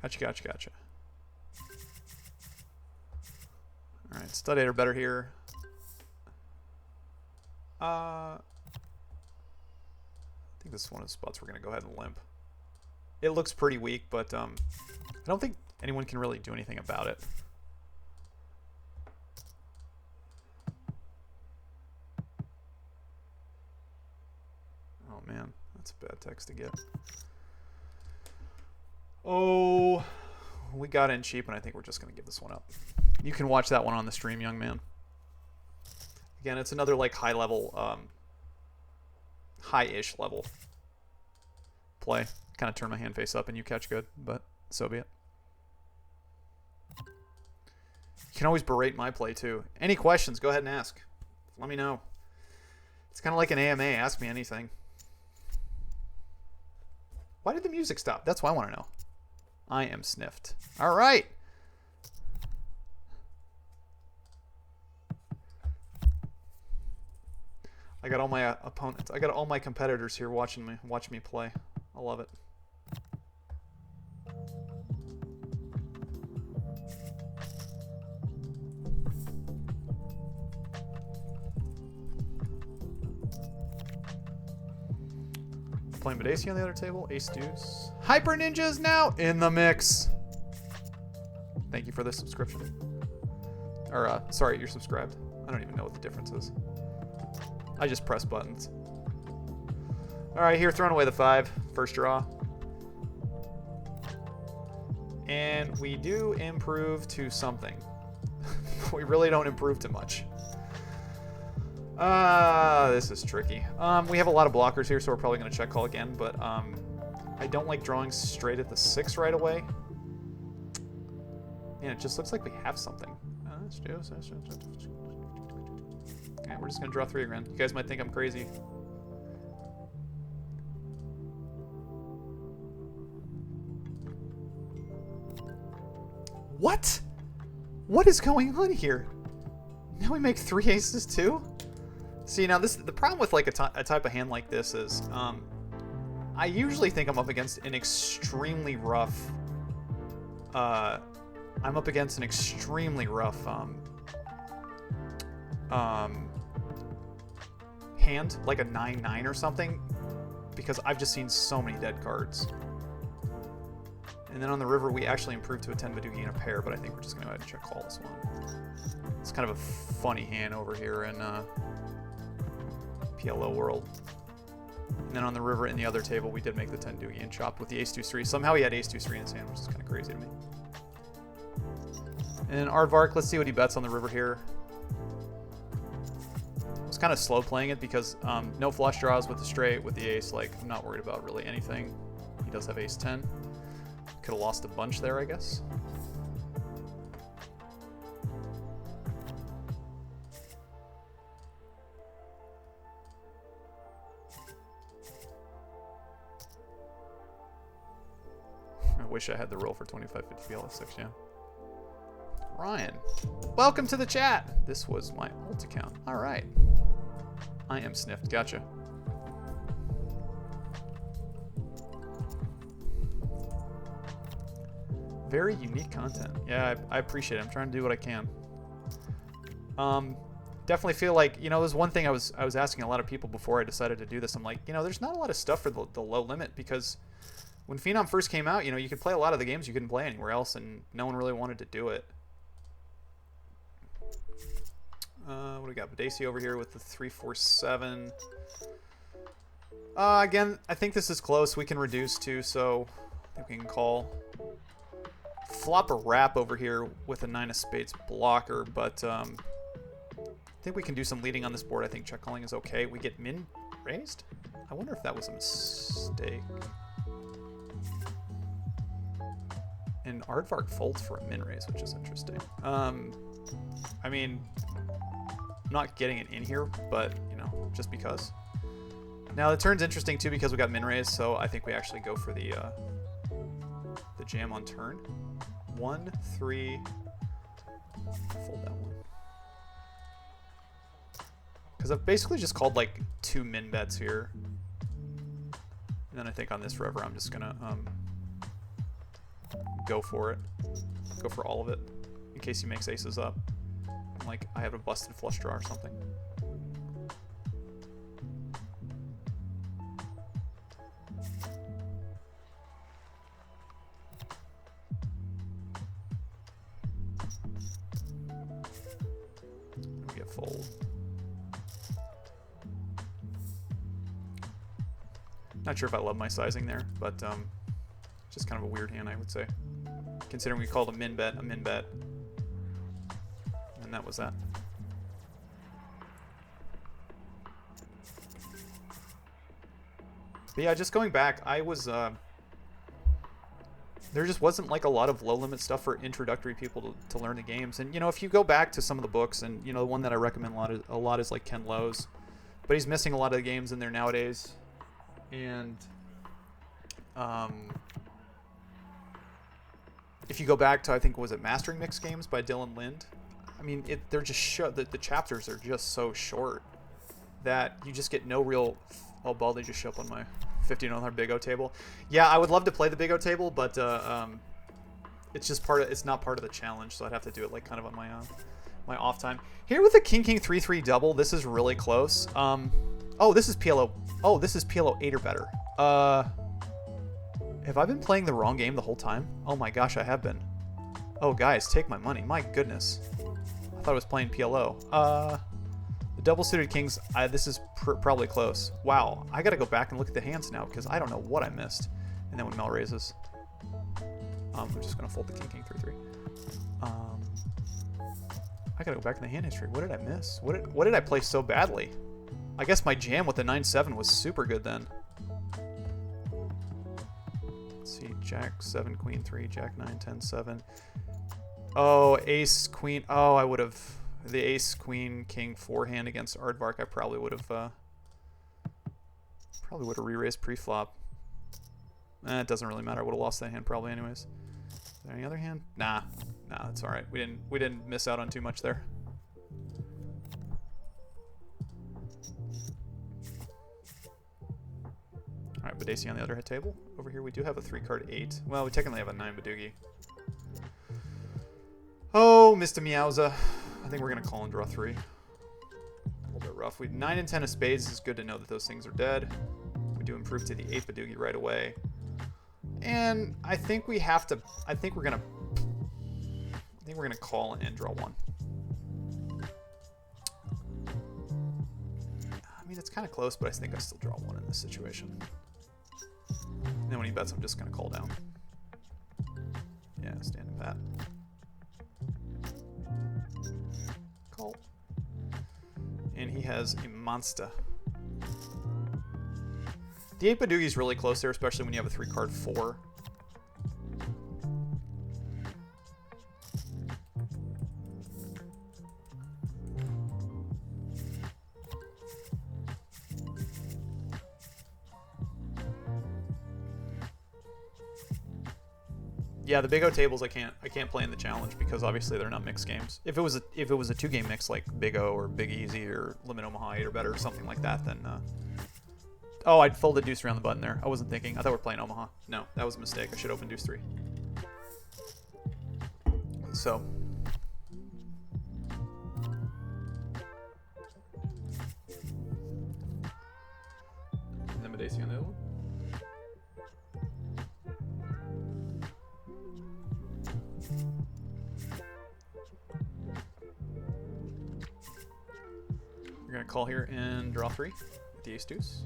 Gotcha, gotcha, gotcha. Alright, stud 8 are better here. I think this is one of the spots we're going to go ahead and limp. It looks pretty weak, but I don't think anyone can really do anything about it. Oh man, that's a bad text to get. Oh, we got in cheap, and I think we're just going to give this one up. You can watch that one on the stream, young man. Again, it's another like high level, high-ish level play. Kind of turn my hand face up and you catch good, but so be it. You can always berate my play too. Any questions, go ahead and ask. Let me know. It's kind of like an AMA. Ask me anything. Why did the music stop? That's what I want to know. I am sniffed. All right. I got all my opponents. I got all my competitors here watching me play. I love it. Playing Badesi on the other table. Ace deuce. Hyper Ninja's now in the mix. Thank you for the subscription. Or, sorry, you're subscribed. I don't even know what the difference is. I just press buttons. Alright, here, throwing away the 5. First draw. And we do improve to something. We really don't improve to much. This is tricky. We have a lot of blockers here, so we're probably going to check call again, but I don't like drawing straight at the 6 right away. And it just looks like we have something. Okay, we're just going to draw 3 again. You guys might think I'm crazy. What? What is going on here? Now we make 3 aces too? See, now this the problem with like a type of hand like this is I usually think I'm up against an extremely rough hand, like a 9-9 or something, because I've just seen so many dead cards. And then on the river, we actually improved to a 10 Badugi and a pair, but I think we're just going to go ahead and check call this one. It's kind of a funny hand over here in PLO world. And then on the river in the other table, we did make the 10 Doogie and chopped with the ace 2-3. Somehow he had ace 2-3 in his hand, which is kind of crazy to me. And then Aardvark, let's see what he bets on the river here. I was kind of slow playing it because no flush draws with the straight, with the ace. Like, I'm not worried about really anything. He does have ace 10. Could have lost a bunch there, I guess. I wish I had the roll for 2550 BLS6, yeah. Ryan, welcome to the chat. This was my alt account. All right. I am sniffed. Gotcha. Very unique content. Yeah, I appreciate it. I'm trying to do what I can. Definitely feel like, you know, there's one thing I was asking a lot of people before I decided to do this. I'm like, you know, there's not a lot of stuff for the low limit, because when Phenom first came out, you know, you could play a lot of the games you couldn't play anywhere else, and no one really wanted to do it. What do we got? Badesi over here with the 3-4-7. Again, I think this is close. We can reduce too, so I think we can call. Flop a wrap over here with a 9 of spades blocker, but I think we can do some leading on this board. I think check calling is okay. We get min raised? I wonder if that was a mistake. And Aardvark folds for a min raise, which is interesting. I mean, I'm not getting it in here, but, you know, just because. Now, the turn's interesting, too, because we got min raise, so I think we actually go for the jam on turn. 1, 3, fold that one. Because I've basically just called, like, 2 min bets here. And then I think on this river, I'm just going to go for it. Go for all of it in case he makes aces up. Like I have a busted flush draw or something. We get fold. Not sure if I love my sizing there, but just kind of a weird hand, I would say. Considering we called a min bet, and that was that. But yeah, just going back, I was there just wasn't like a lot of low limit stuff for introductory people to learn the games. And you know, if you go back to some of the books, and you know, the one that I recommend a lot is like Ken Lowe's, but he's missing a lot of the games in there nowadays. And if you go back to, I think, was it Mastering Mixed Games by Dylan Lind? I mean, they're just the chapters are just so short that you just get no real. Oh, ball! They just show up on my $15 Big O table. Yeah, I would love to play the Big O table, but it's just it's not part of the challenge, so I'd have to do it like kind of on my my off time. Here with the King 3-3 double, this is really close. Oh, this is PLO. Oh, this is PLO 8 or better. Have I been playing the wrong game the whole time? Oh my gosh, I have been. Oh, guys, take my money. My goodness. I thought I was playing PLO. The double suited kings, this is probably close. Wow, I gotta go back and look at the hands now because I don't know what I missed. And then when Mel raises, I'm just gonna fold the King 3-3. I gotta go back in the hand history. What did I miss? What did I play so badly? I guess my jam with the 9-7 was super good then. Let's see, Jack 7, Queen 3, Jack 9, 10, 7. Oh, Ace Queen. Oh, I would have the Ace Queen King 4 hand against Aardvark. I probably would have re-raised pre-flop. It doesn't really matter. I would have lost that hand probably anyways. Is there any other hand? Nah, that's all right. We didn't miss out on too much there. All right, Badesi on the other head table. Over here we do have a 3-card 8. Well, we technically have a 9 Badugi. Oh, Mr. Meowza. I think we're gonna call and draw 3. A little bit rough. 9 and 10 of spades is good to know that those things are dead. We do improve to the 8 Badugi right away. And I think we have to. I think we're gonna call and draw 1. I mean, it's kind of close, but I think I still draw 1 in this situation. And then when he bets, I'm just gonna call down. Yeah, standing pat. Call. And he has a monster. The 8 Badugi is really close there, especially when you have a 3-card 4. Yeah, the Big O tables I can't play in the challenge because obviously they're not mixed games. If it was a 2-game mix like Big O or Big Easy or Limit Omaha 8 or better or something like that, then oh, I'd fold the deuce around the button there. I wasn't thinking. I thought we were playing Omaha. No, that was a mistake. I should open deuce 3. So and then Badesi on the other one. We're going to call here and draw 3 with the ace deuce.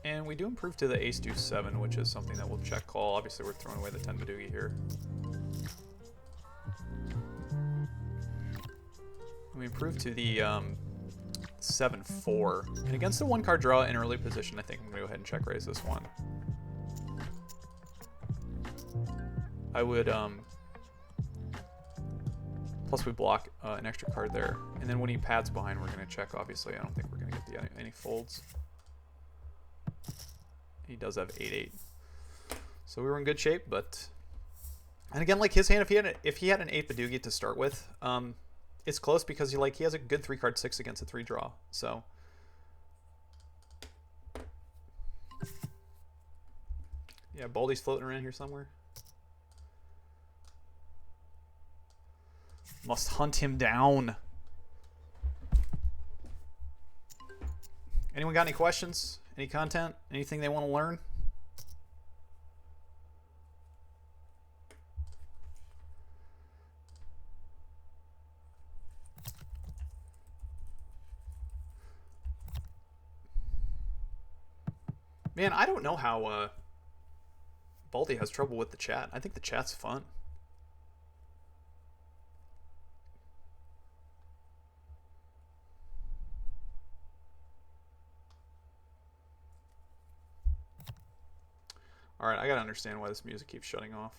And we do improve to the ace deuce 7, which is something that we'll check call. Obviously, we're throwing away the 10 Badugi here. We improve to the 7-4. And against the 1-card draw in early position, I think I'm going to go ahead and check raise this one. I would, plus we block an extra card there. And then when he pads behind, we're going to check, obviously. I don't think we're going to get any folds. He does have 8-8. So we were in good shape, but... And again, like his hand, if he had an 8 Badugi to start with, it's close because he has a good 3-card 6 against a 3 draw. So Yeah, Baldy's floating around here somewhere. Must hunt him down. Anyone got any questions? Any content? Anything they want to learn? Man, I don't know how Baldy has trouble with the chat. I think the chat's fun. Alright, I gotta understand why this music keeps shutting off.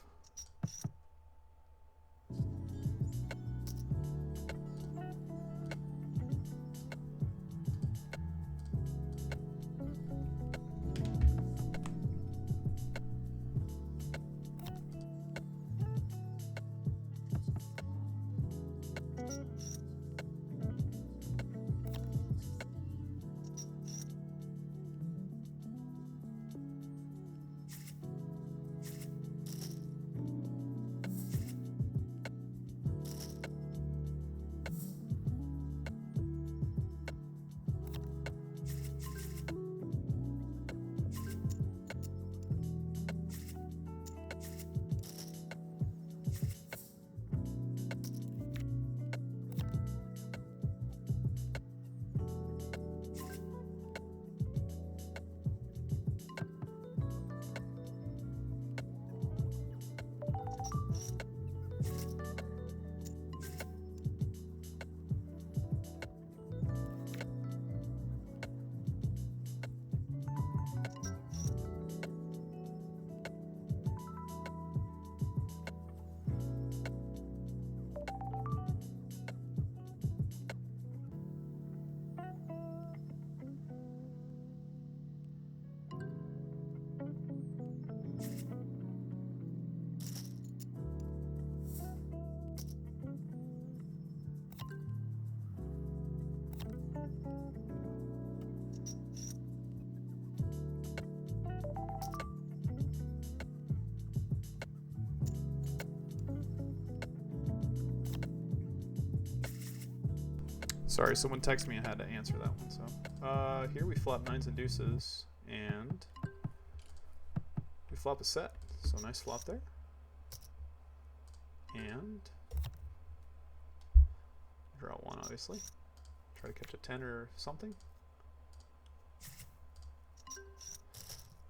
Sorry, someone texted me. I had to answer that one. So here we flop nines and deuces, and we flop a set. So nice flop there. And draw one, obviously. Try to catch a 10 or something.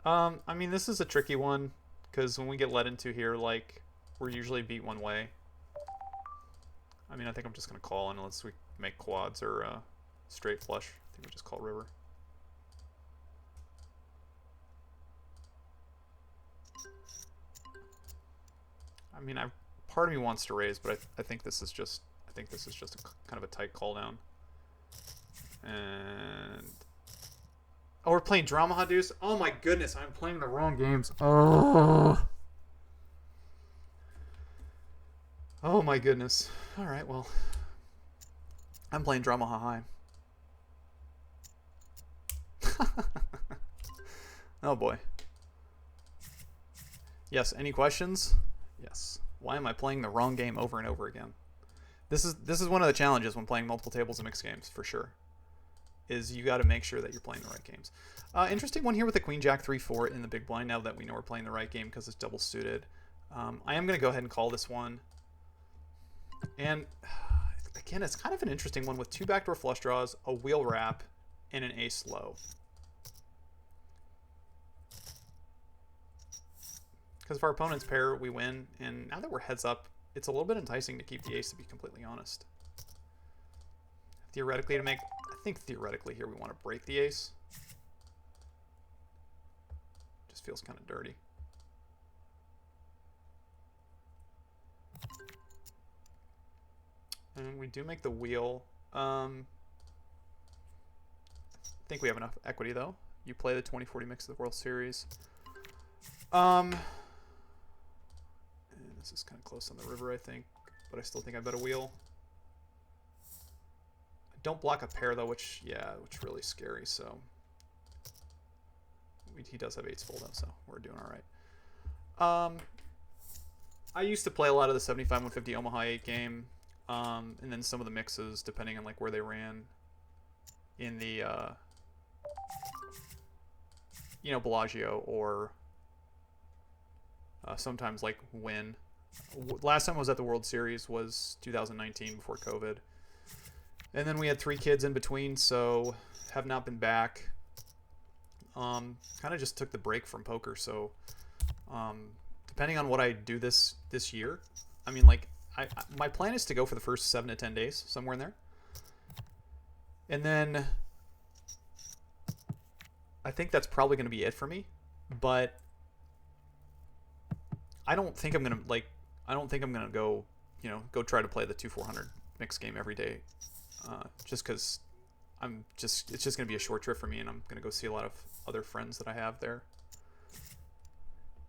I mean, this is a tricky one because when we get led into here, like, we're usually beat one way. I mean, I think I'm just going to call unless we make quads or straight flush. I think we just call river. I mean, part of me wants to raise, but I think this is just a kind of a tight call down. And oh, we're playing Drama Hadoos. Oh my goodness, I'm playing the wrong games. Oh. Oh my goodness. All right, well, I'm playing Drama High. Oh boy. Yes, any questions? Yes. Why am I playing the wrong game over and over again? This is one of the challenges when playing multiple tables and mixed games, for sure. Is you got to make sure that you're playing the right games. Interesting one here with the Queen Jack 3-4 in the big blind now that we know we're playing the right game because it's double suited. I am going to go ahead and call this one. And again, it's kind of an interesting one with two backdoor flush draws, a wheel wrap, and an ace low. Because if our opponent's pair, we win. And now that we're heads up, it's a little bit enticing to keep the ace, to be completely honest. Theoretically, I think theoretically here we want to break the ace. Just feels kind of dirty. And we do make the wheel. I think we have enough equity, though. You play the 2040 mix of the World Series. And this is kind of close on the river, I think. But I still think I bet a wheel. I don't block a pair, though, which really scary, so... He does have eights full, though, so we're doing all right. Um, I used to play a lot of the 75-150 Omaha 8 game, and then some of the mixes, depending on like where they ran in the, Bellagio, or sometimes like Win. Last time I was at the World Series was 2019 before COVID. And then we had 3 kids in between, so have not been back. Kind of just took the break from poker, so depending on what I do this year, I mean, like, my plan is to go for the first 7 to 10 days, somewhere in there. And then I think that's probably going to be it for me, but I don't think I'm going to go, go try to play the 2-400 mix game every day. Just because it's just going to be a short trip for me, and I'm going to go see a lot of other friends that I have there.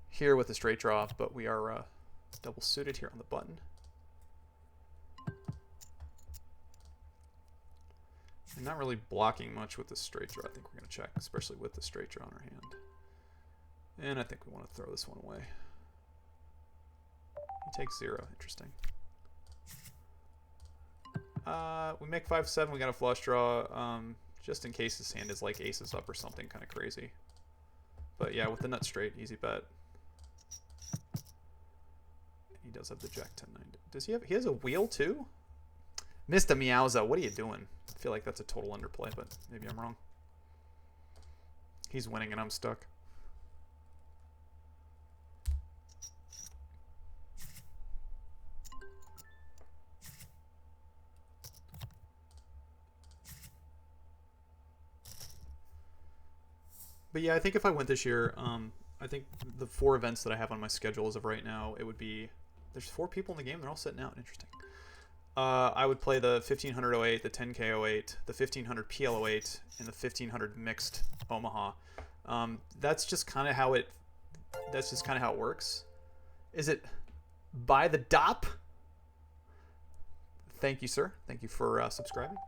Here with the straight draw, but we are double suited here on the button. And not really blocking much with the straight draw. I think we're going to check, especially with the straight draw in our hand. And I think we want to throw this one away. He takes 0. Interesting. We make 5-7. We got a flush draw, just in case his hand is like aces up or something kind of crazy. But yeah, with the nut straight, easy bet. He does have the Jack 10-9. Does he have? He has a wheel too. Mr. Meowza, what are you doing? I feel like that's a total underplay, but maybe I'm wrong. He's winning and I'm stuck. But yeah, I think if I went this year, I think the 4 events that I have on my schedule as of right now, it would be, there's 4 people in the game, they're all sitting out. Interesting. I would play the 1500 08, the 10K 08, the 1500 PL 08, and the 1500 mixed Omaha. That's just kind of how it works. Is it by the DOP? Thank you, sir. Thank you for subscribing.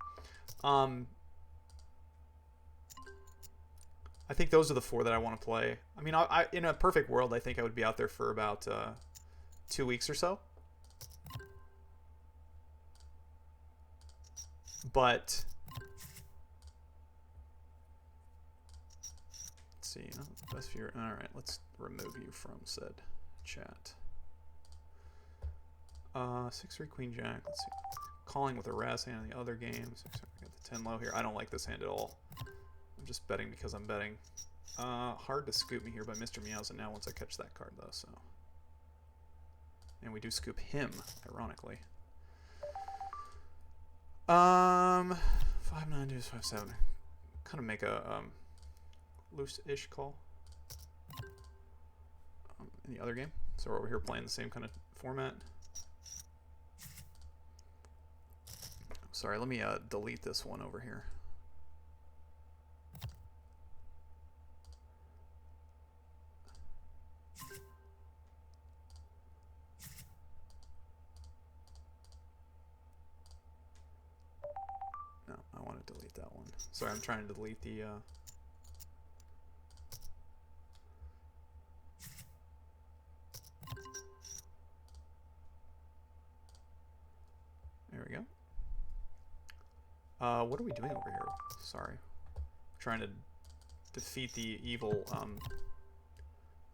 I think those are the 4 that I want to play. I mean, I in a perfect world, I think I would be out there for about 2 weeks or so. But let's see. Best viewer. All right, let's remove you from said chat. 6-3 Queen Jack. Let's see. Calling with a Razz hand in the other game. 6-3, we got the 10 low here. I don't like this hand at all. I'm just betting because I'm betting. Hard to scoop me here by Mr. Meowza now once I catch that card, though. So, and we do scoop him, ironically. 5-9 deuce 5-7. Kind of make a loose-ish call in the other game. So we're over here playing the same kind of format. Sorry, let me delete this one over here. No, I want to delete that one. Sorry, I'm trying to delete the... There we go. What are we doing over here? Sorry. Trying to defeat the evil,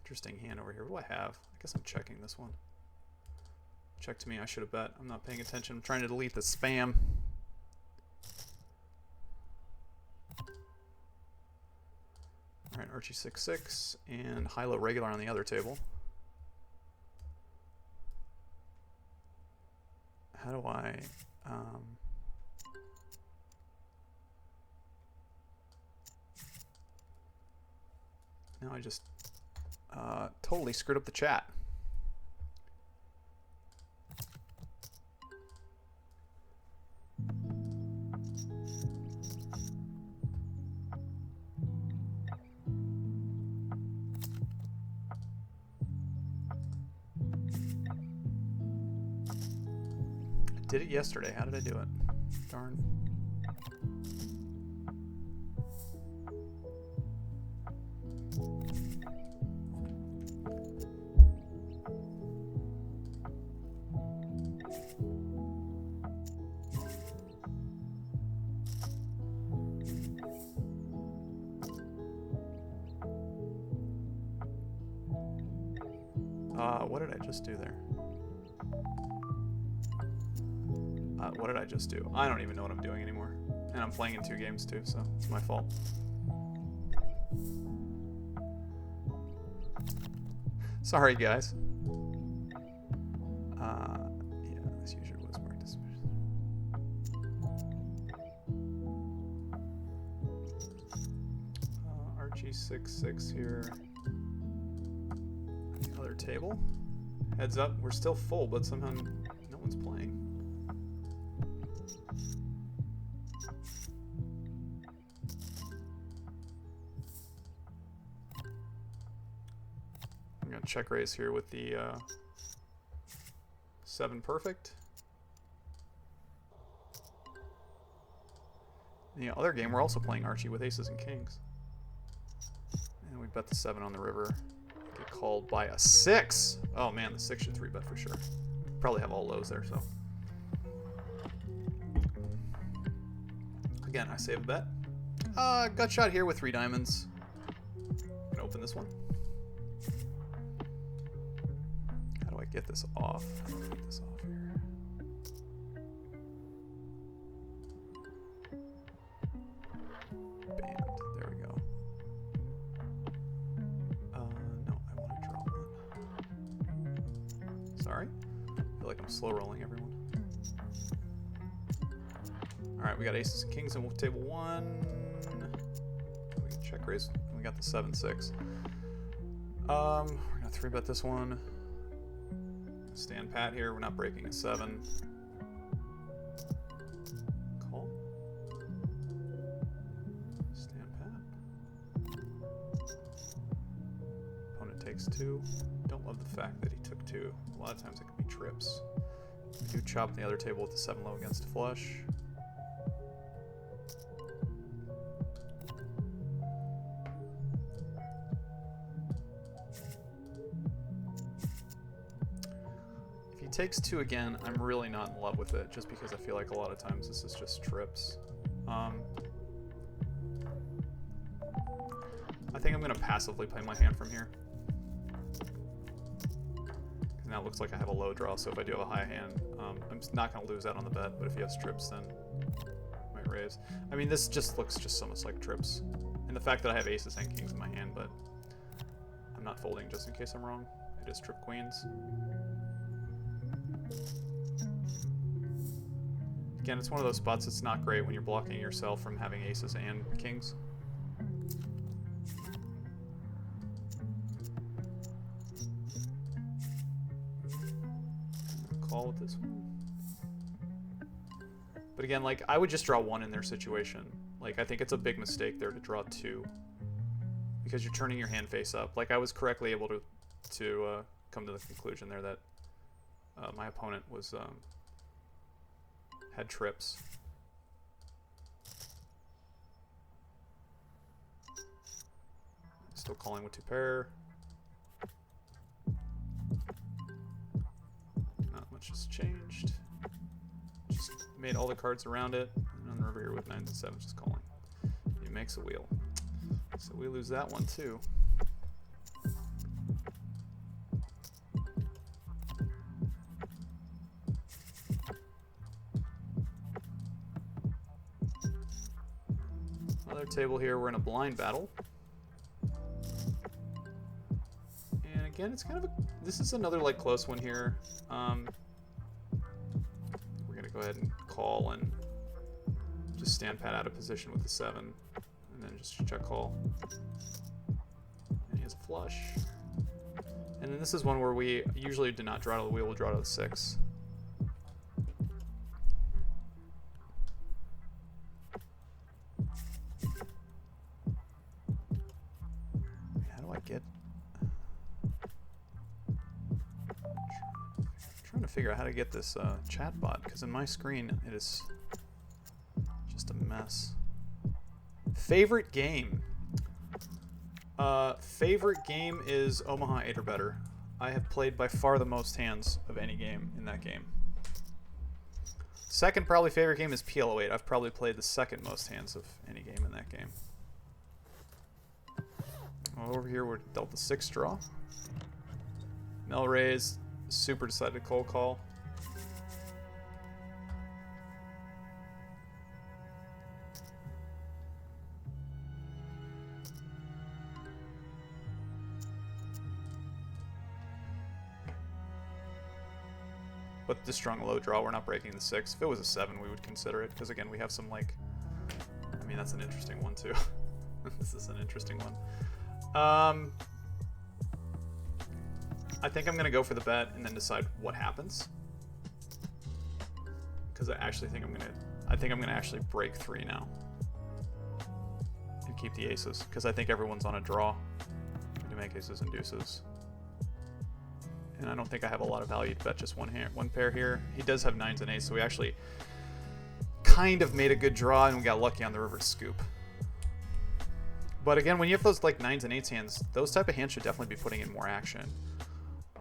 interesting hand over here. What do I have? I guess I'm checking this one. Check to me. I should have bet. I'm not paying attention. I'm trying to delete the spam. Alright, Archie 6-6 and high-low regular on the other table. How do I... now I just totally screwed up the chat. I did it yesterday. How did I do it? Darn. What did I just do there? What did I just do? I don't even know what I'm doing anymore. And I'm playing in 2 games too, so it's my fault. Sorry, guys. Yeah, this usually was marked as... RG66 here. The other table. Heads up, we're still full, but somehow no one's playing. I'm gonna check raise here with the 7 perfect. In the other game, we're also playing Archie with aces and kings. And we bet the 7 on the river. Get called by a 6. Oh man, the 6 should 3-bet for sure. Probably have all lows there, so. Again, I save a bet. Gut shot here with 3 diamonds. I'm gonna open this one. How do I get this off? Get this off here. Banned. There we go. No, I want to draw one. Sorry. I feel like I'm slow rolling everyone. Alright, we got aces and kings on table 1. We can check raise. We got the 7-6. We're gonna 3-bet this one. Stand pat here. We're not breaking a 7. Call. Stand pat. Opponent takes 2. Don't love the fact that he took 2. A lot of times it can be trips. We do chop the other table with the 7 low against flush. Takes 2 again. I'm really not in love with it, just because I feel like a lot of times this is just trips. I think I'm going to passively play my hand from here. Now it looks like I have a low draw, so if I do have a high hand, I'm not going to lose out on the bet, but if he has trips, then I might raise. I mean, this just looks just so much like trips. And the fact that I have aces and kings in my hand, but I'm not folding just in case I'm wrong. It is trip queens. Again, it's one of those spots that's not great when you're blocking yourself from having aces and kings. Call with this one. But again, like, I would just draw 1 in their situation. Like, I think it's a big mistake there to draw 2. Because you're turning your hand face up. Like, I was correctly able to come to the conclusion there that my opponent was had trips. Still calling with 2 pair. Not much has changed. Just made all the cards around it. And on the river here with 9s and 7s, just calling. He makes a wheel. So we lose that one too. Another table here, we're in a blind battle. And again, it's kind of a, this is another like close one here. We're gonna go ahead and call and just stand pat out of position with the 7, and then just check call. And he has a flush. And then this is one where we usually do not draw to the wheel, we'll draw to the 6. Figure out how to get this chat bot, because in my screen it is just a mess. Favorite game? Favorite game is Omaha 8 or better. I have played by far the most hands of any game in that game. Second probably favorite game is PL08. I've probably played the second most hands of any game in that game. Over here we're dealt the 6 draw. Mill raise, super decided cold call. But this strong low draw, we're not breaking the 6. If it was a 7, we would consider it, because again, we have some, like, I mean, that's an interesting one too. This is an interesting one. I think I'm gonna go for the bet and then decide what happens, because I actually think I'm gonna actually break 3 now and keep the aces, because I think everyone's on a draw to make aces and deuces. And I don't think I have a lot of value to bet just one pair here. He does have 9s and 8s, so we actually kind of made a good draw, and we got lucky on the river scoop. But again, when you have those like 9s and 8s hands, those type of hands should definitely be putting in more action.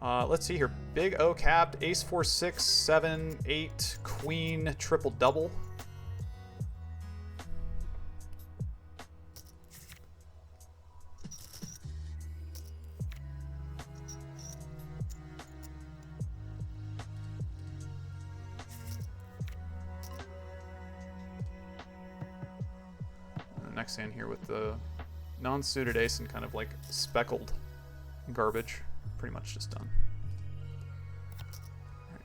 Let's see here. Big O capped, ace 4, 6, 7, 8, queen, triple double. Next hand here with the non-suited ace and kind of like speckled garbage. Pretty much just done. Right.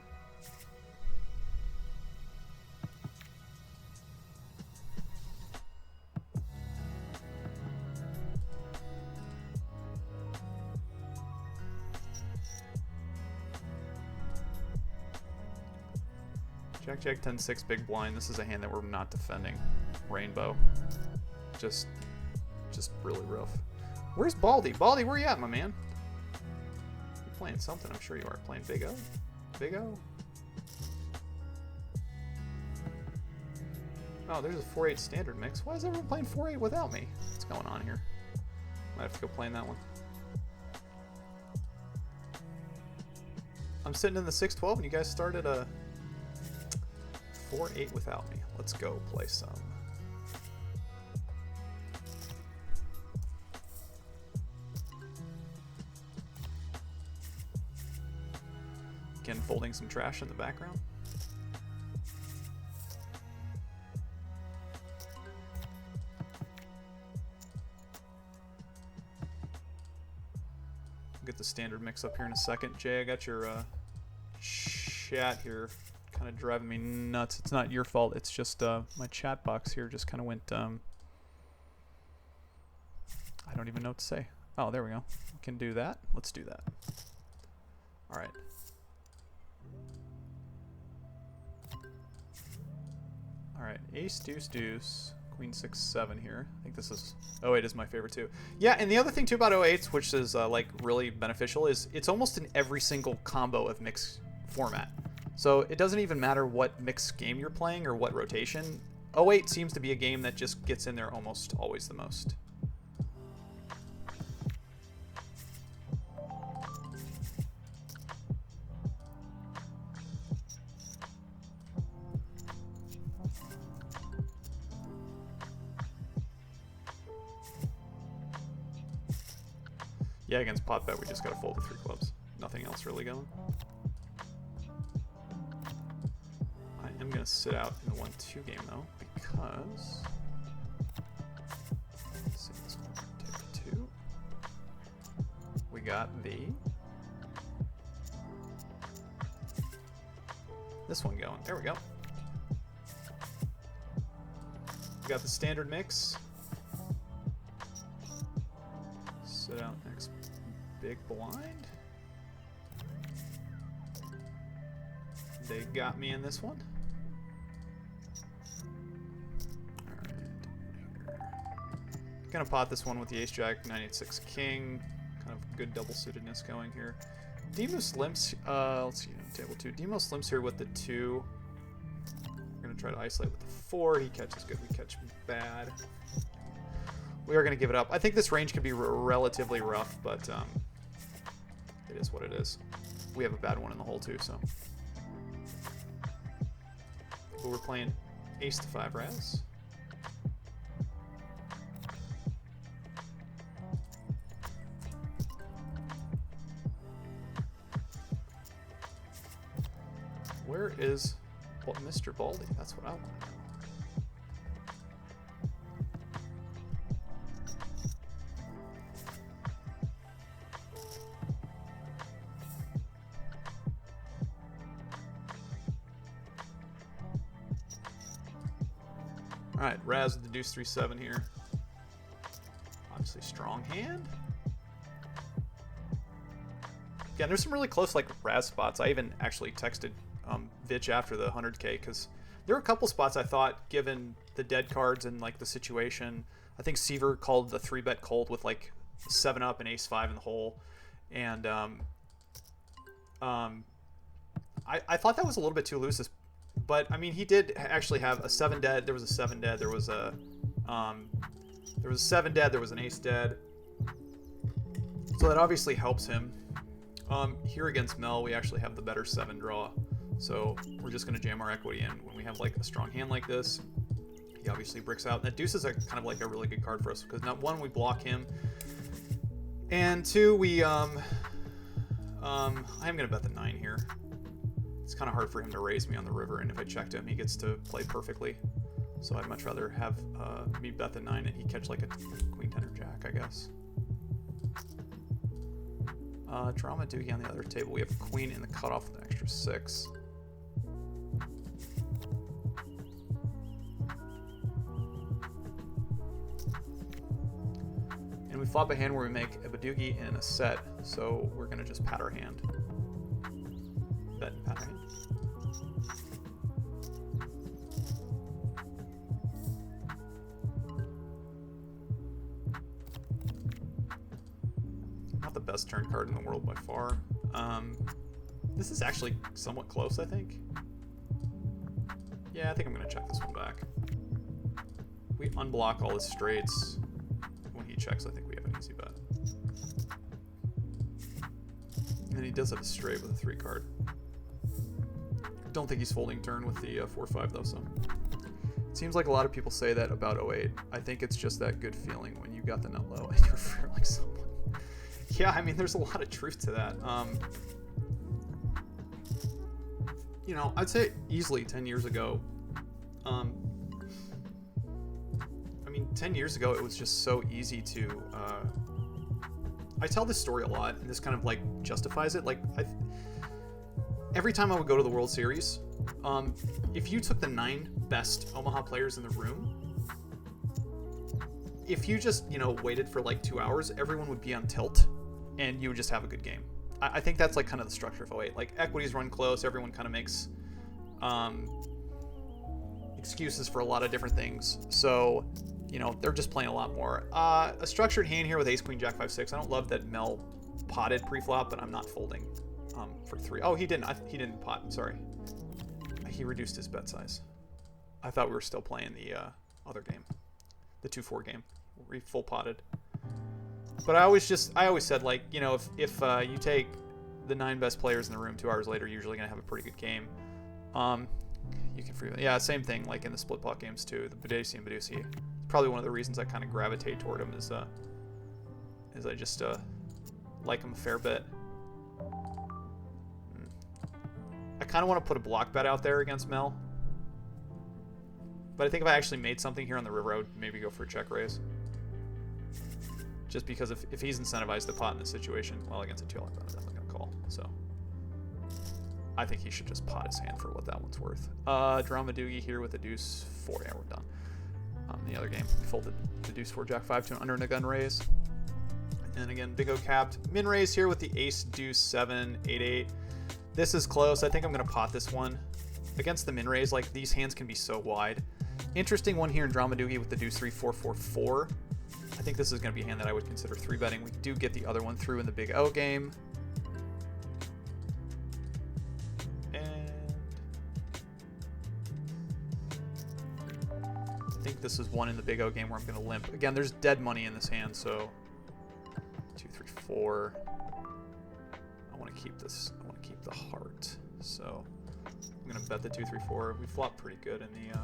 Jack, Jack, 10, 6, big blind. This is a hand that we're not defending. Rainbow. Just really rough. Where's Baldy? Baldy, where you at, my man? You're playing something, I'm sure you are. Playing Big O? Big O? Oh, there's a 4-8 standard mix. Why is everyone playing 4-8 without me? What's going on here? Might have to go play in that one. I'm sitting in the 6-12 and you guys started a 4-8 without me. Let's go play some. Again, folding some trash in the background. We'll get the standard mix up here in a second. Jay, I got your chat here kind of driving me nuts. It's not your fault. It's just my chat box here just kind of went, I don't even know what to say. Oh, there we go. We can do that. Let's do that. All right. All right, ace, deuce, deuce, queen, 6, 7 here. I think this is, 08 is my favorite too. Yeah, and the other thing too about 08s, which is like really beneficial, is it's almost in every single combo of mixed format. So it doesn't even matter what mixed game you're playing or what rotation. 08 seems to be a game that just gets in there almost always the most. Yeah, against pot bet, we just gotta fold the 3 clubs. Nothing else really going. I am gonna sit out in the 1-2 game though, because let's see this one. Take 2. We got this one going. There we go. We got the standard mix. Sit out next big blind. They got me in this one. Alright. Gonna pot this one with the ace jack, 9-8-6 king. Kind of good double suitedness going here. Demos limps, let's see, table 2. Demos limps here with the 2. We're gonna try to isolate with the 4. He catches good, we catch bad. We are going to give it up. I think this range could be relatively rough, but it is what it is. We have a bad one in the hole too, so. But we're playing ace to 5 raz. is Mr. Baldy? That's what I want to know. Alright, Raz with the deuce 3-7 here. Obviously strong hand. Yeah, there's some really close like Raz spots. I even actually texted Vitch after the 100K because there were a couple spots I thought, given the dead cards and like the situation. I think Seaver called the 3-bet cold with like 7-up and ace-5 in the hole. And I thought that was a little bit too loose. But I mean, he did actually have a 7 dead. There was a 7 dead. There was a 7 dead. There was an ace dead. So that obviously helps him. Here against Mel, we actually have the better 7 draw. So we're just going to jam our equity in. When we have like a strong hand like this, he obviously bricks out. And that deuce is a kind of like a really good card for us because not one, we block him, and 2, we I am going to bet the 9 here. It's kind of hard for him to raise me on the river, and if I checked him, he gets to play perfectly. So I'd much rather have me bet the 9 and he catch like a queen 10 or jack, I guess. Drama Doogie on the other table. We have a queen in the cutoff with an extra 6. And we flop a hand where we make a Badoogie and a set, so we're going to just pat our hand. Bet and pat our hand. Not the best turn card in the world by far. This is actually somewhat close, I think. Yeah, I think I'm going to check this one back. We unblock all his straights. When he checks, I think we have an easy bet. And then he does have a straight with a 3 card. Don't think he's folding turn with the 4-5 though, so. It seems like a lot of people say that about 08. I think it's just that good feeling when you got the nut low and you're feeling like someone. Yeah, I mean, there's a lot of truth to that. You know, I'd say easily 10 years ago. I mean, 10 years ago, it was just so easy to. I tell this story a lot, and this kind of like justifies it. Like, every time I would go to the World Series, if you took the 9 best Omaha players in the room, if you just, you know, waited for like 2 hours, everyone would be on tilt, and you would just have a good game. I think that's like kind of the structure of 08. Like, equities run close, everyone kind of makes excuses for a lot of different things. So, you know, they're just playing a lot more. A structured hand here with ace, queen, jack, 5, 6. I don't love that Mel potted pre-flop, but I'm not folding for 3. Oh, he didn't. He didn't pot. I'm sorry. He reduced his bet size. I thought we were still playing the other game, the 2-4 game, where he full potted. But I always said, like, you know, if you take the 9 best players in the room 2 hours later, you're usually gonna have a pretty good game. You can free, yeah, same thing like in the split pot games too. The Badesi and Badesi. Probably one of the reasons I kind of gravitate toward him is I just like him a fair bit. I kind of want to put a block bet out there against Mel, but I think if I actually made something here on the river, I would maybe go for a check raise. Just because if he's incentivized to pot in this situation, well, against a 2, I'm definitely going to call. So I think he should just pot his hand for what that one's worth. Drama Doogie here with the deuce 4. Yeah, we're done. The other game, folded the deuce 4, jack 5 to an under and a gun raise. And again, Big O capped. Min raise here with the ace, deuce 7, 8, 8. This is close. I think I'm going to pot this one. Against the min raise, like, these hands can be so wide. Interesting one here in Drama Doogie with the deuce 3, 4, 4, 4. I think this is going to be a hand that I would consider 3-betting. We do get the other one through in the Big O game. And I think this is one in the Big O game where I'm going to limp. Again, there's dead money in this hand, so 2, 3, 4. I want to keep this. I want to keep the heart. So I'm going to bet the 2, 3, 4. We flop pretty good in the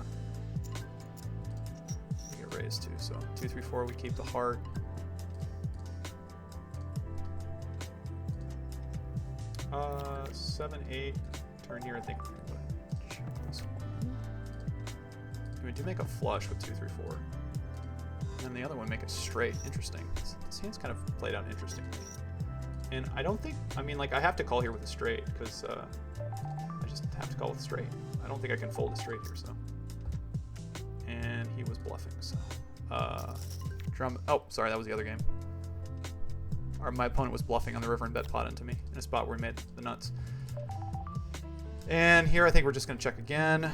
raised too, so 2, 3, 4, we keep the heart. Uh, 7, 8, turn here, I think we're gonna You make a flush with 2, 3, 4. And then the other one make it straight. Interesting. This hand's kind of played out interestingly. And I don't think, I mean, like, I have to call here with a straight, because I just have to call with a straight. I don't think I can fold a straight here, so. And he was bluffing, so. Oh, sorry, that was the other game. My opponent was bluffing on the river and bet pot into me in a spot where he made the nuts. And here I think we're just going to check again.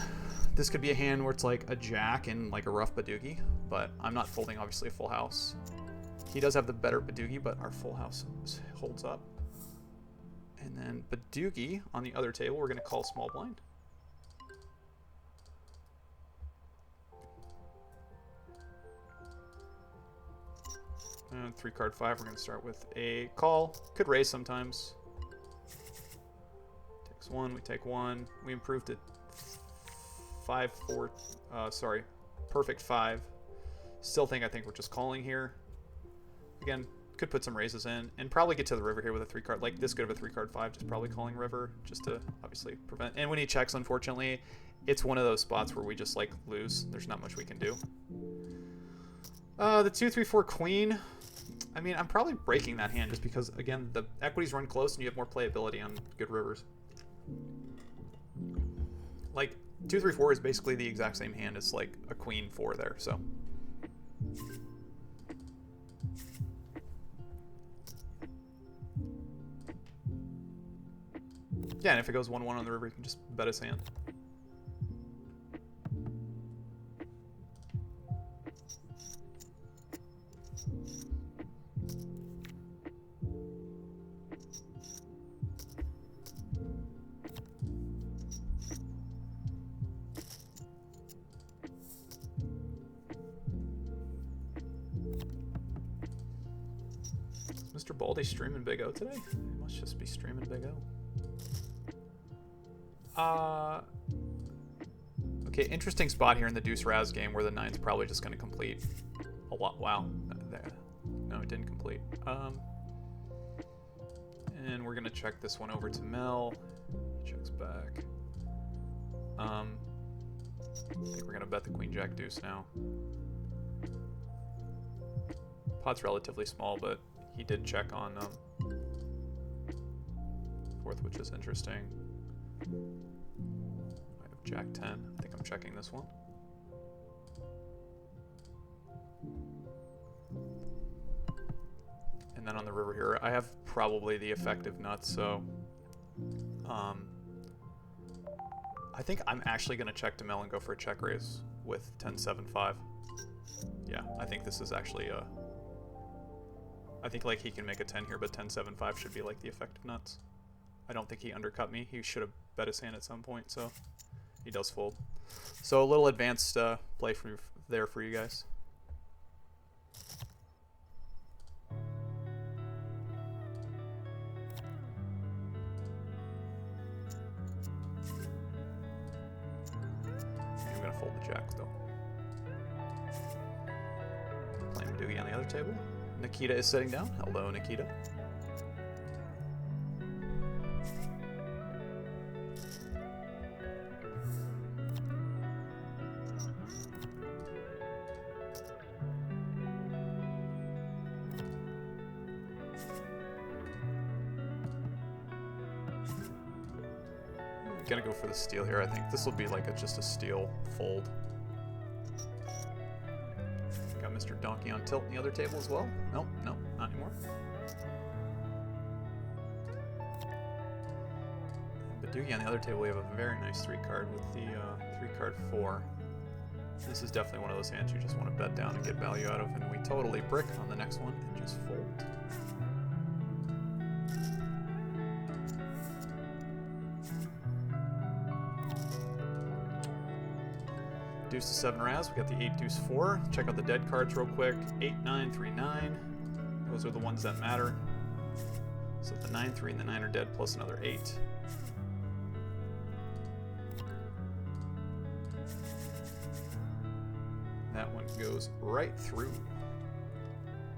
This could be a hand where it's like a jack and like a rough Badoogie, but I'm not folding obviously a full house. He does have the better Badoogie, but our full house holds up. And then Badoogie on the other table, we're going to call small blind. And 3 card 5, we're going to start with a call. Could raise sometimes. Takes 1, we take 1. We improved it 5, 4, sorry, perfect 5. Still think, I think we're just calling here. Again, could put some raises in and probably get to the river here with a 3 card, like this good of a 3 card 5, just probably calling river just to obviously prevent. And when he checks, unfortunately, it's one of those spots where we just like lose. There's not much we can do. The 2, 3, 4 queen. I mean, I'm probably breaking that hand just because, again, the equities run close and you have more playability on good rivers. Like, 2, 3, 4 is basically the exact same hand as, like, a queen 4 there, so. Yeah, and if it goes 1-1 on the river, you can just bet his hand. Mr. Baldy streaming Big O today? He must just be streaming Big O. Okay, interesting spot here in the Deuce Raz game where the 9's probably just going to complete a lot. Wow. No, it didn't complete. And we're going to check this one over to Mel. He checks back. I think we're going to bet the Queen Jack Deuce now. Pot's relatively small, but he did check on 4th, which is interesting. I have Jack 10. I think I'm checking this one. And then on the river here, I have probably the effective nuts, so I think I'm actually going to check to Mel and go for a check raise with 10-7-5. Yeah, I think this is actually a... I think like he can make a 10 here, but 10-7-5 should be like the effective nuts. I don't think he undercut me. He should have bet his hand at some point, so he does fold. So a little advanced play there for you guys. I'm gonna fold the jacks though. Playing Doogie on the other table. Nikita is sitting down. Hello, Nikita. Gonna go for the steal here. I think this will be like just a steal fold. Got Mr. Donkey on tilt in the other table as well. Nope, nope, not anymore. Badoogie on the other table, we have a very nice 3 card with the 3 card 4. This is definitely one of those hands you just want to bet down and get value out of, and we totally brick on the next one and just fold. Deuce to 7 Raz, we got the 8 Deuce 4. Check out the dead cards real quick. 8, 9, 3, 9. Those are the ones that matter. So the 9, 3, and the 9 are dead, plus another 8. That one goes right through.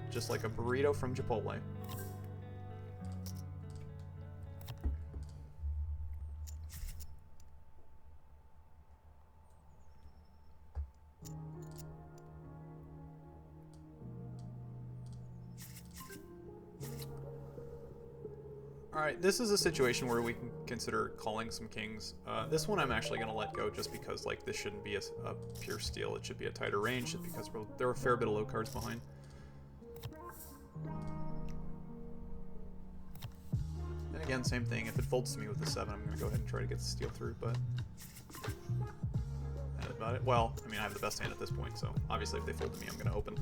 Just like a burrito from Chipotle. Alright, this is a situation where we can consider calling some kings. This one I'm actually going to let go just because like this shouldn't be a pure steal. It should be a tighter range just because there are a fair bit of low cards behind. And again, same thing. If it folds to me with the 7, I'm going to go ahead and try to get the steal through, but that's about it. Well, I mean, I have the best hand at this point, so obviously if they fold to me, I'm going to open.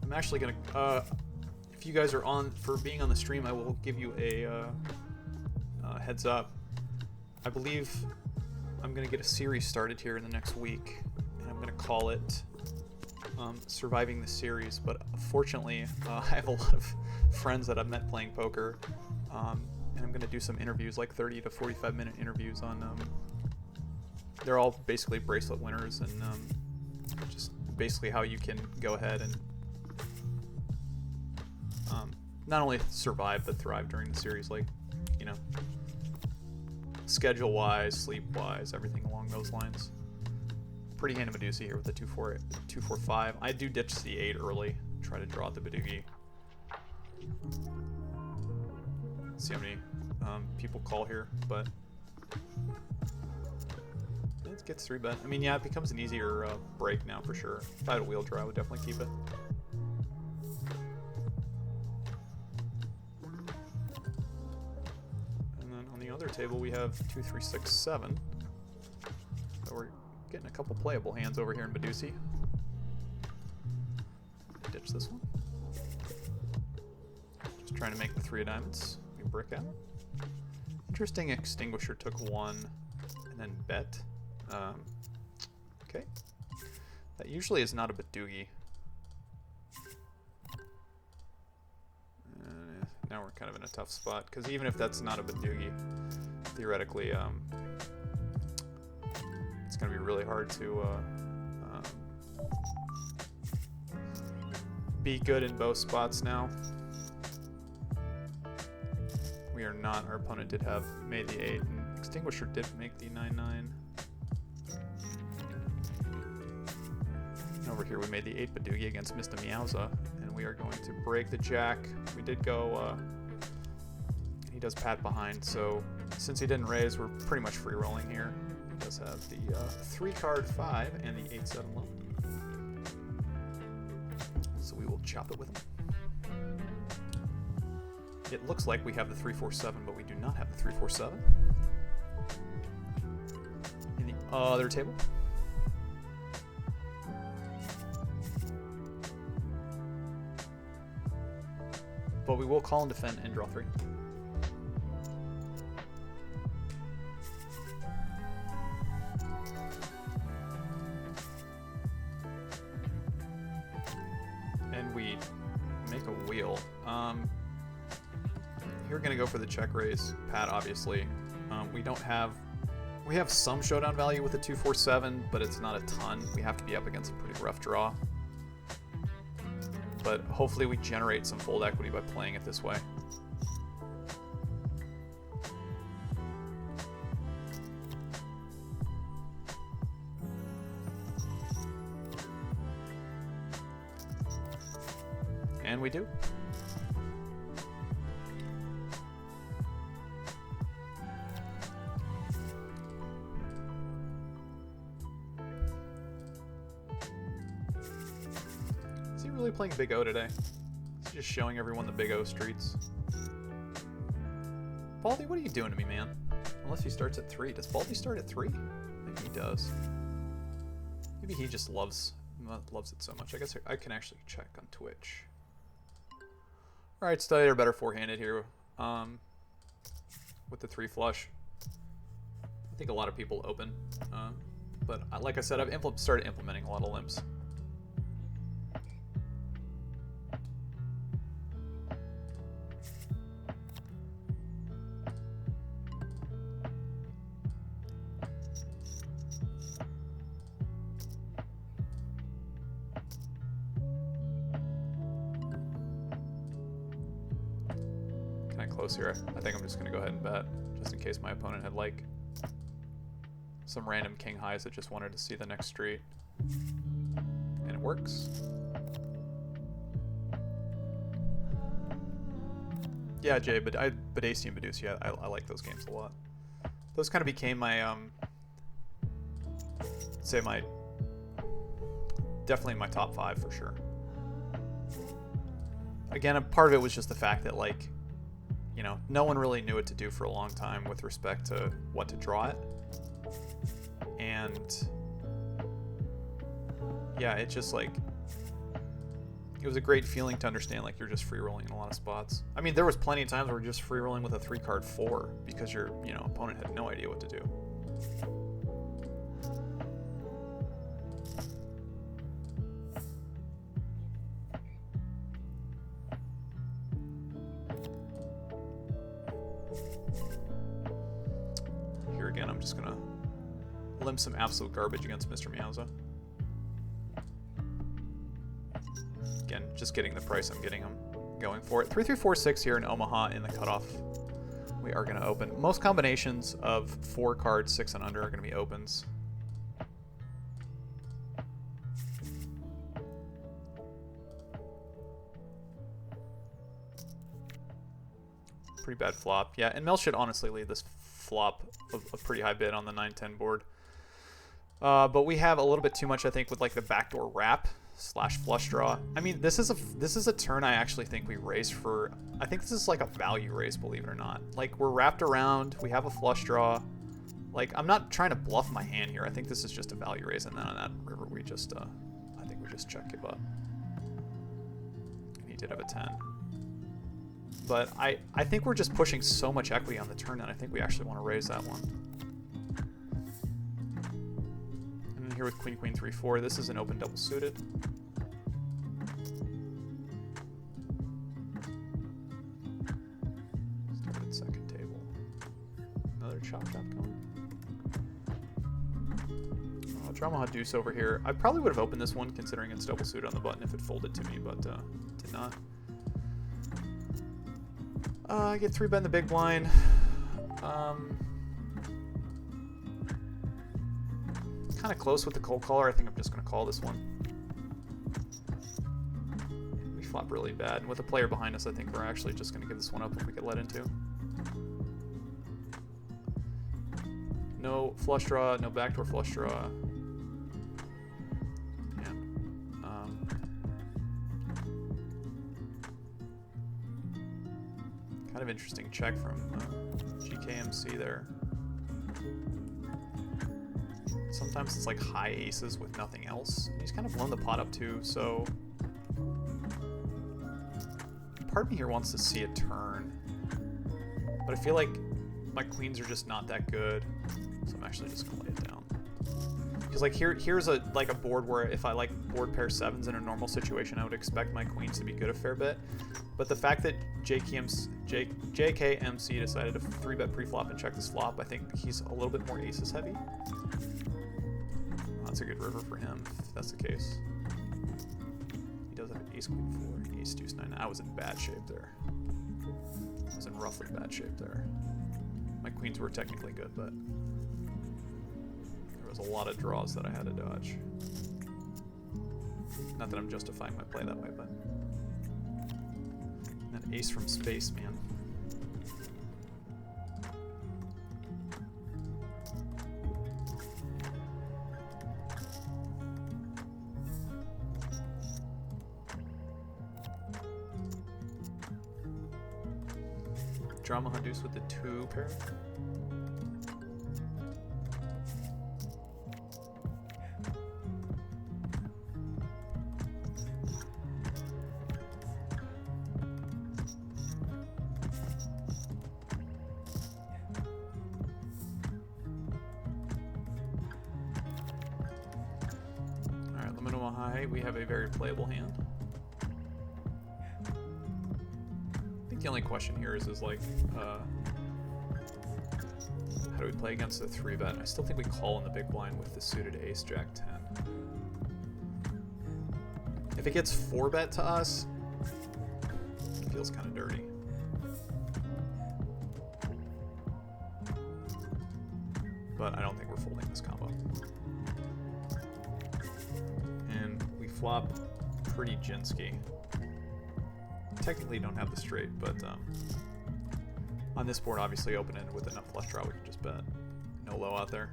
I'm actually going to, if you guys are on, for being on the stream, I will give you a heads up. I believe I'm going to get a series started here in the next week, and I'm going to call it Surviving the Series, but fortunately, I have a lot of friends that I've met playing poker, and I'm going to do some interviews, like 30 to 45-minute interviews on, they're all basically bracelet winners, and just basically how you can go ahead and not only survive, but thrive during the series, like, you know, schedule-wise, sleep-wise, everything along those lines. Pretty hand of Medusa here with the 2-4-5. I do ditch the 8 early, try to draw out the Badugi. See how many people call here, but it gets 3-bet. I mean, yeah, it becomes an easier break now for sure. If I had a wheel draw, I would definitely keep it. Other table we have 2, 3, 6, 7. So we're getting a couple playable hands over here in Medusi. Ditch this one. Just trying to make the 3 of diamonds. We brick out. Interesting, Extinguisher took 1 and then bet. Okay. That usually is not a Badugi. Now we're kind of in a tough spot, because even if that's not a Badugi, theoretically, it's going to be really hard to be good in both spots now. We are not. Our opponent did have made the 8, and Extinguisher did make the 9-9. Over here we made the 8 Badugi against Mr. Meowza, and we are going to break the jack. We did go, he does pat behind, so since he didn't raise, we're pretty much free rolling here. He does have the 3-card 5 and the 8-7 low. So we will chop it with him. It looks like we have the 3-4-7, but we do not have the 3-4-7. In the other table. But we will call and defend and draw 3. And we make a wheel. You're going to go for the check raise, Pat, obviously. We have some showdown value with the 2-4-7, but it's not a ton. We have to be up against a pretty rough draw. But hopefully we generate some fold equity by playing it this way. And we do. Really playing Big O today. He's just showing everyone the Big O streets. Baldy, what are you doing to me, man? Unless he starts at 3. Does Baldy start at 3? Maybe he does. Maybe he just loves it so much. I guess I can actually check on Twitch. Alright, Study are better four-handed here with the 3 flush. I think a lot of people open. But like I said, I've started implementing a lot of limps. Close here. I think I'm just going to go ahead and bet, just in case my opponent had like some random king highs that just wanted to see the next street. And it works. Yeah, Jay, but Ace and Badus, yeah, I like those games a lot. Those kind of became my definitely my top 5 for sure. Again, a part of it was just the fact that, like, you know, no one really knew what to do for a long time with respect to what to draw it. And yeah, it just, like, it was a great feeling to understand, like, you're just free rolling in a lot of spots. I mean, there was plenty of times where we're just free rolling with a 3-card 4 because your, you know, opponent had no idea what to do. Here again, I'm just gonna limp some absolute garbage against Mr. Meowza. Again, just getting the price I'm getting him going for it. 3-3-4-6 here in Omaha in the cutoff. We are going to open. Most combinations of 4 cards, 6 and under, are going to be opens. Pretty bad flop. Yeah, and Mel should honestly lead this flop a pretty high bid on the 9-10 board. But we have a little bit too much, I think, with like the backdoor wrap / flush draw. I mean, this is a turn I actually think we raise for. I think this is like a value raise, believe it or not. Like, we're wrapped around, we have a flush draw. Like, I'm not trying to bluff my hand here. I think this is just a value raise, and then on that river we just I think we just check give up. And he did have a 10. But I think we're just pushing so much equity on the turn that I think we actually want to raise that one. Here with Queen, Queen, 3-4. This is an open double suited. Started second table. Another chop going. Drama Hot Deuce over here. I probably would have opened this one considering it's double suited on the button if it folded to me, but did not. I get 3-bet in the big blind. Kind of close with the cold caller. I think I'm just going to call this one. We flop really bad. With a player behind us, I think we're actually just going to give this one up if we get let into. No flush draw, no backdoor flush draw. Yeah. Kind of interesting check from GKMC there. Sometimes it's like high aces with nothing else. He's kind of blown the pot up too, so part of me here wants to see a turn, but I feel like my queens are just not that good, so I'm actually just gonna lay it down. Because like here's a board where if I like board pair 7s in a normal situation, I would expect my queens to be good a fair bit. But the fact that JKMC decided to 3-bet pre-flop and check this flop, I think he's a little bit more aces heavy. That's a good river for him, if that's the case. He does have ace queen 4, ace deuce 9. I was in bad shape there. I was in roughly bad shape there. My queens were technically good, but there was a lot of draws that I had to dodge. Not that I'm justifying my play that way, but that ace from space, man. Drama Hadus with the 2 pair. Alright, Limino High, we have a very playable hand. The only question here is like, how do we play against the 3-bet? I still think we call in the big blind with the suited ace, jack 10. If it gets 4-bet to us, it feels kind of dirty. But I don't think we're folding this combo. And we flop pretty Jinsky. Technically don't have the straight, but on this board, obviously open-ended with enough flush draw, we can just bet. No low out there.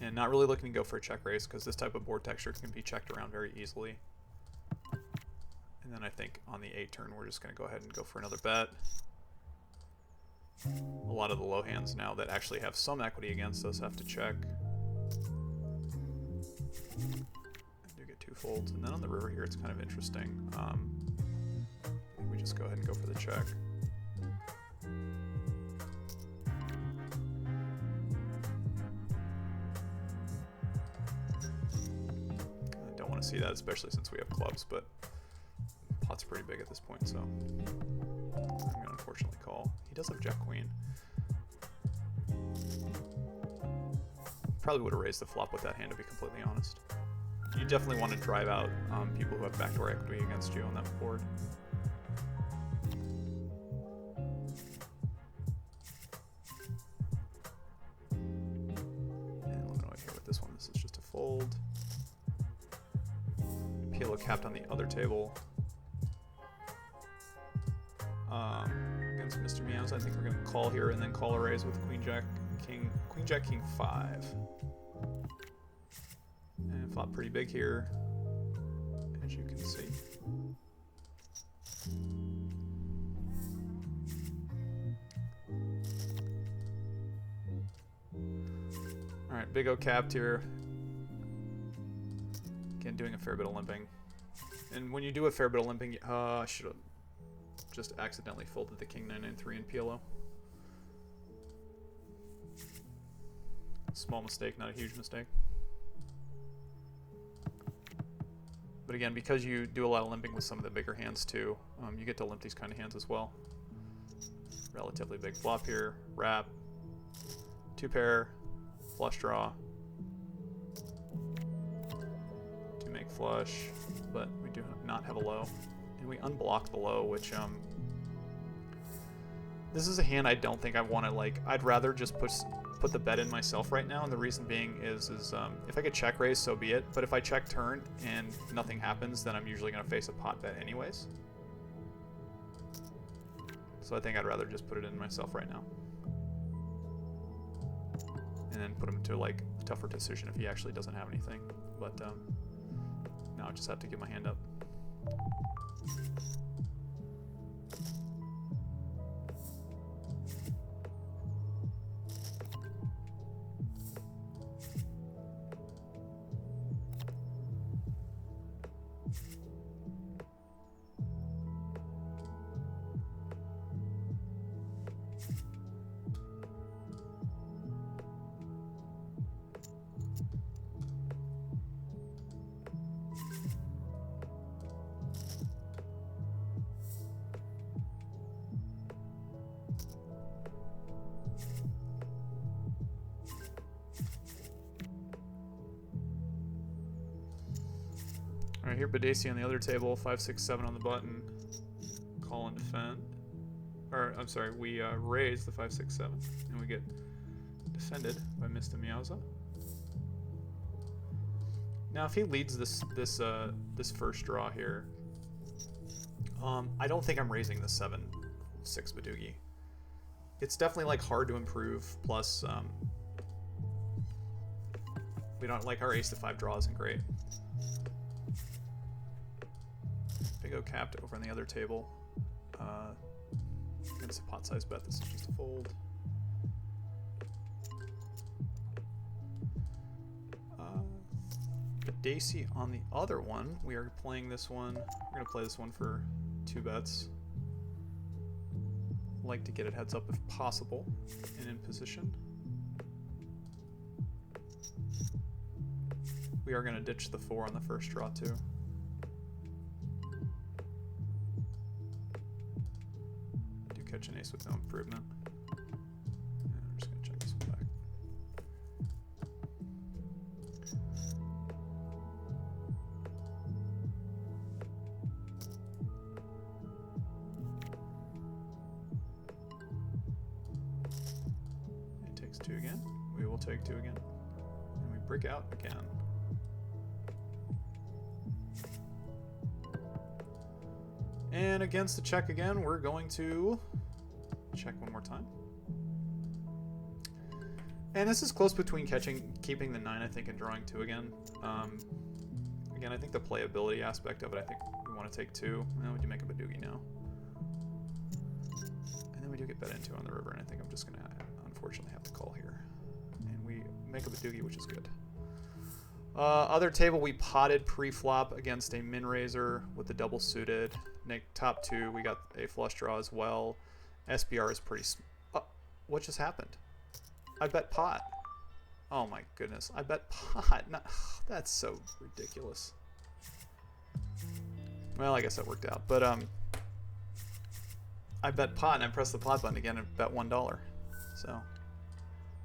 And not really looking to go for a check raise because this type of board texture can be checked around very easily. And then I think on the 8 turn, we're just going to go ahead and go for another bet. A lot of the low hands now that actually have some equity against us have to check. I do get 2 folds. And then on the river here, it's kind of interesting. I think we just go ahead and go for the check. I don't want to see that, especially since we have clubs, but pot's pretty big at this point, so I'm going to unfortunately call. He does have Jack Queen. Probably would have raised the flop with that hand, to be completely honest. You definitely want to drive out people who have backdoor equity against you on that board. And Illinois here with this one. This is just a fold. PLO capped on the other table. Against Mr. Meows, I think we're going to call here and then call a raise with Queen Jack King 5. And flop pretty big here, as you can see. Alright, Big O capped here. Again, doing a fair bit of limping. And when you do a fair bit of limping, I should have just accidentally folded the King 993 in PLO. Small mistake, not a huge mistake. But again, because you do a lot of limping with some of the bigger hands too, you get to limp these kind of hands as well. Relatively big flop here, wrap, 2 pair, flush draw, to make flush, but we do not have a low. And we unblock the low, which this is a hand I don't think I want to, like, I'd rather just put the bet in myself right now, and the reason being is if I could check raise, so be it, but if I check turn and nothing happens, then I'm usually going to face a pot bet anyways. So I think I'd rather just put it in myself right now. And then put him to, like, a tougher decision if he actually doesn't have anything. But now I just have to give my hand up. Alright, here Badesi on the other table, 5, 6, 7 on the button. Call and defend. Or, I'm sorry, we raise the 5, 6, 7, and we get defended by Mr. Miauza. Now, if he leads this first draw here, I don't think I'm raising the 7, 6 Badugi. It's definitely, like, hard to improve, plus we don't, like, our ace to 5 draw isn't great. Big O capped over on the other table. It's a pot size bet. This is just a fold. Badesi on the other one. We are playing this one. We're going to play this one for 2 bets. Like to get it heads up if possible and in position. We are going to ditch the 4 on the first draw too. Catch an ace with no improvement. And I'm just going to check this one back. 2 again. We will take 2 again. And we brick out again. And against the check again, we're going to check one more time. And this is close between keeping the 9, I think, and drawing 2 again. Again, I think the playability aspect of it, I think we want to take 2. And we do make a Badoogie now. And then we do get bet into on the river, and I think I'm just going to unfortunately have to call here. And we make a Badoogie, which is good. Other table, we potted pre-flop against a min raiser with the double suited. Top 2, we got a flush draw as well. SBR is pretty... what just happened? I bet pot. Oh my goodness. I bet pot. That's so ridiculous. Well, I guess that worked out. But I bet pot and I pressed the pot button again and bet $1. So I'll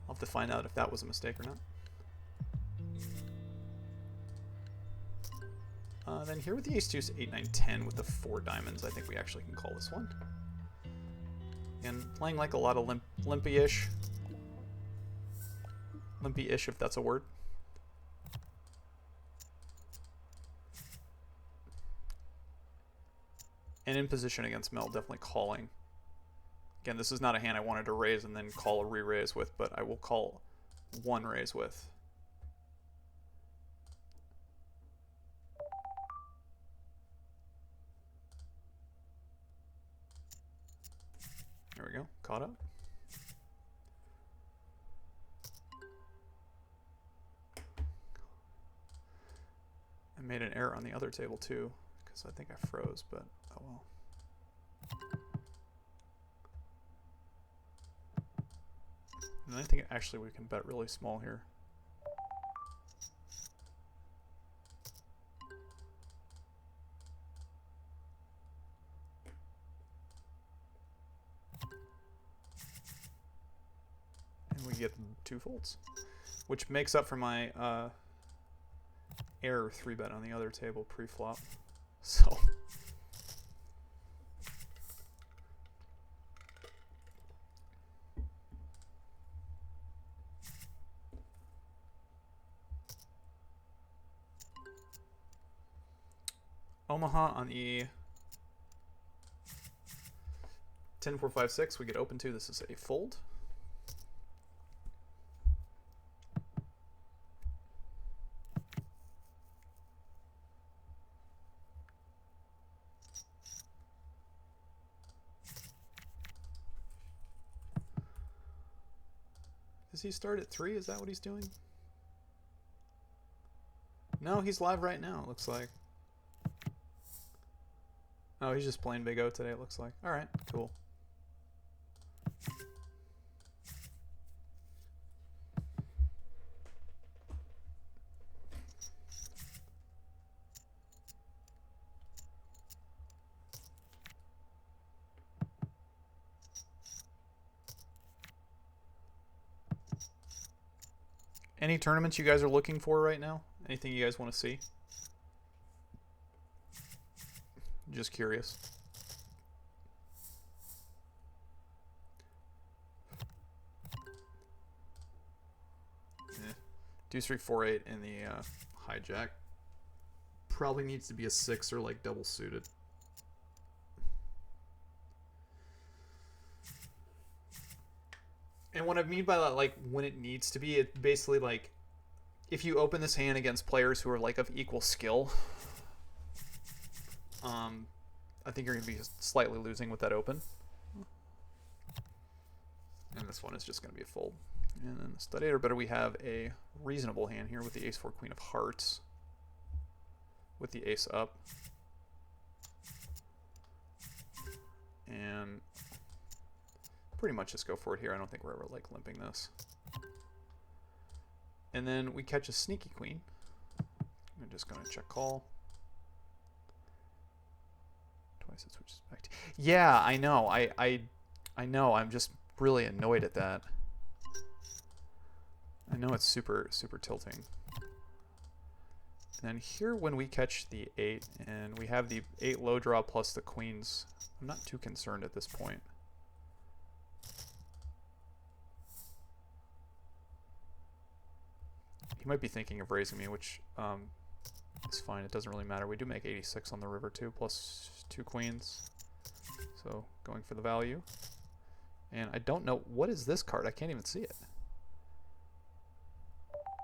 have to find out if that was a mistake or not. Then here with the ace deuce 8 9 10 with the 4 diamonds, I think we actually can call this one. And playing like a lot of limpy-ish. Limpy-ish, if that's a word. And in position against Mel, definitely calling. Again, this is not a hand I wanted to raise and then call a re-raise with, but I will call one raise with. There we go, caught up. I made an error on the other table too, because I think I froze, but oh well. And I think actually we can bet really small here. And we get 2 folds, which makes up for my error 3-bet on the other table pre-flop. So Omaha on the 10-4-5-6, we get open to. This is a fold. Does he start at 3? Is that what he's doing? No, he's live right now, it looks like. Oh, he's just playing Big O today, it looks like. Alright, cool. Any tournaments you guys are looking for right now? Anything you guys want to see? Just curious. Deuce 3 4 8 in the hijack. Probably needs to be a 6 or like double suited. And what I mean by that, like when it needs to be, it's basically like if you open this hand against players who are like of equal skill, I think you're going to be slightly losing with that open. And this one is just going to be a fold. And then the stud 8 or better, we have a reasonable hand here with the ace 4 queen of hearts with the ace up. And pretty much just go for it here. I don't think we're ever like limping this. And then we catch a sneaky queen. I'm just going to check call. Twice it switches back to... Yeah, I know. I know. I'm just really annoyed at that. I know it's super tilting. And then here when we catch the 8 and we have the 8 low draw plus the queens, I'm not too concerned at this point. He might be thinking of raising me, which is fine. It doesn't really matter. We do make 86 on the river too, plus 2 queens. So going for the value. And I don't know, what is this card? I can't even see it.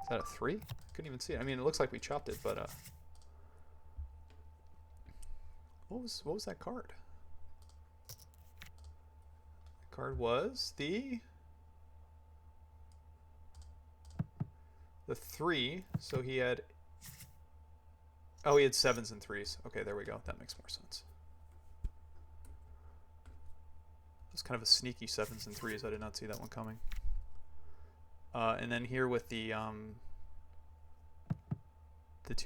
Is that a 3? Couldn't even see it. I mean, it looks like we chopped it, but what was that card? The card was the 3. So he had, oh, he had 7s and 3s. Okay, there we go. That makes more sense. It's kind of a sneaky 7s and 3s. I did not see that one coming. And then here with the 2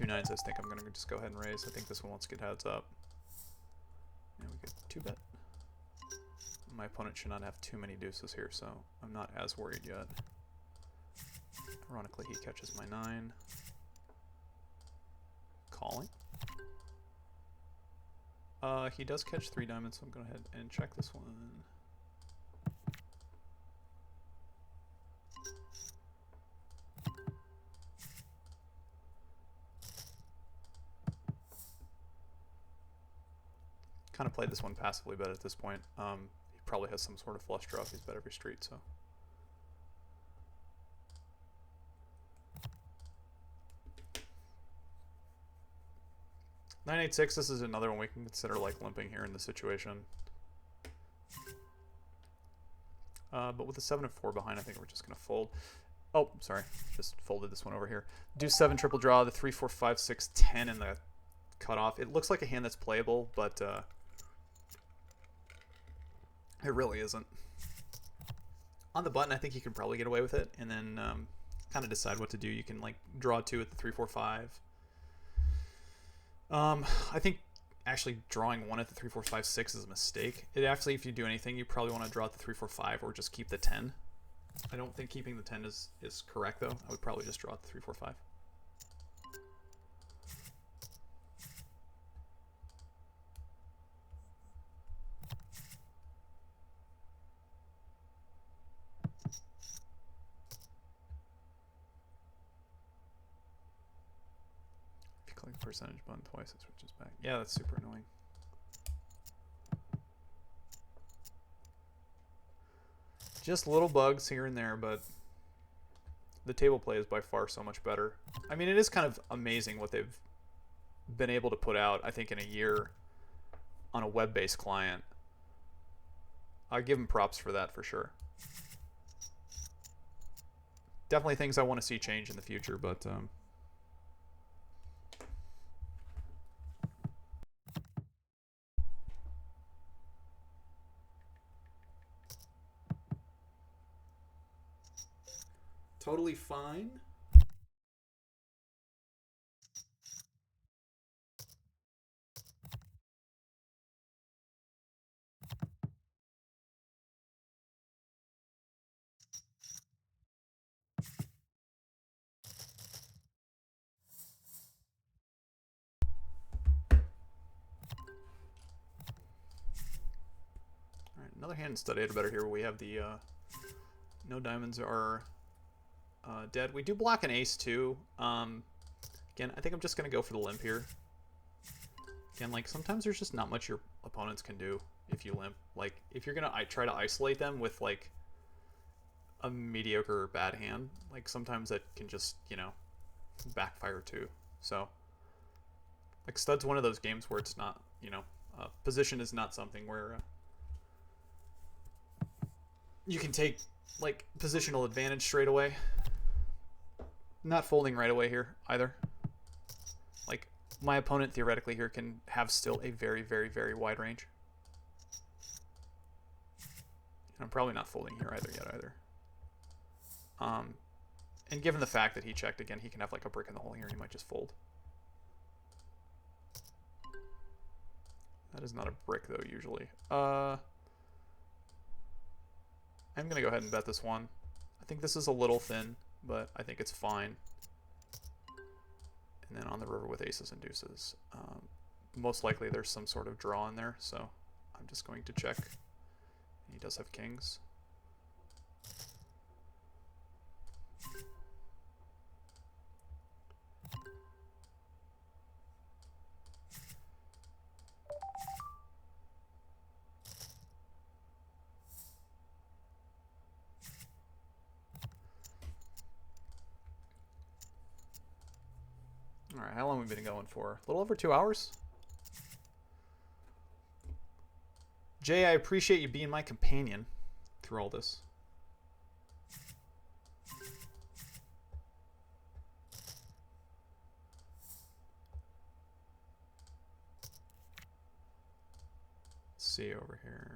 9s, I think I'm going to just go ahead and raise. I think this one wants to get heads up. And we get 2-bet. My opponent should not have too many deuces here, so I'm not as worried yet. Ironically, he catches my 9. Calling. He does catch 3 diamonds, so I'm going to go ahead and check this one. Kind of played this one passively, but at this point, he probably has some sort of flush draw if he's bet every street, so. Nine, 8, 6, this is another one we can consider like limping here in the situation. But with the 7 and 4 behind, I think we're just going to fold. Oh, sorry. Just folded this one over here. Do 7 triple draw, the 3, 4, 5, 6, 10 in the cutoff. It looks like a hand that's playable, but it really isn't. On the button, I think you can probably get away with it, and then kind of decide what to do. You can like draw 2 at the 3, 4, 5. I think actually drawing 1 at the 3, 4, 5, 6 is a mistake. It actually, if you do anything, you probably want to draw at the 3, 4, 5 or just keep the 10. I don't think keeping the 10 is correct, though. I would probably just draw at the 3, 4, 5. If you click the percentage button twice, it switches back. Yeah, that's super annoying. Just little bugs here and there, but the table play is by far so much better. I mean, it is kind of amazing what they've been able to put out, I think, in a year on a web-based client. I give them props for that for sure. Definitely things I want to see change in the future, but totally fine. All right, another hand studied better here. We have the no diamonds are dead. We do block an ace too. Again, I think I'm just gonna go for the limp here. Again, like sometimes there's just not much your opponents can do if you limp. Like if you're gonna try to isolate them with like a mediocre or bad hand, like sometimes that can just, you know, backfire too. So like stud's one of those games where it's not, you know, position is not something where you can take like positional advantage straight away. Not folding right away here either. Like my opponent theoretically here can have still a very, very, very wide range. And I'm probably not folding here either. And given the fact that he checked again, he can have like a brick in the hole here and he might just fold. That is not a brick though, usually. I'm gonna go ahead and bet this one. I think this is a little thin, but I think it's fine. And then on the river with aces and deuces. Most likely there's some sort of draw in there, so I'm just going to check. He does have kings. Alright, how long have we been going for? A little over 2 hours? Jay, I appreciate you being my companion through all this. Let's see over here.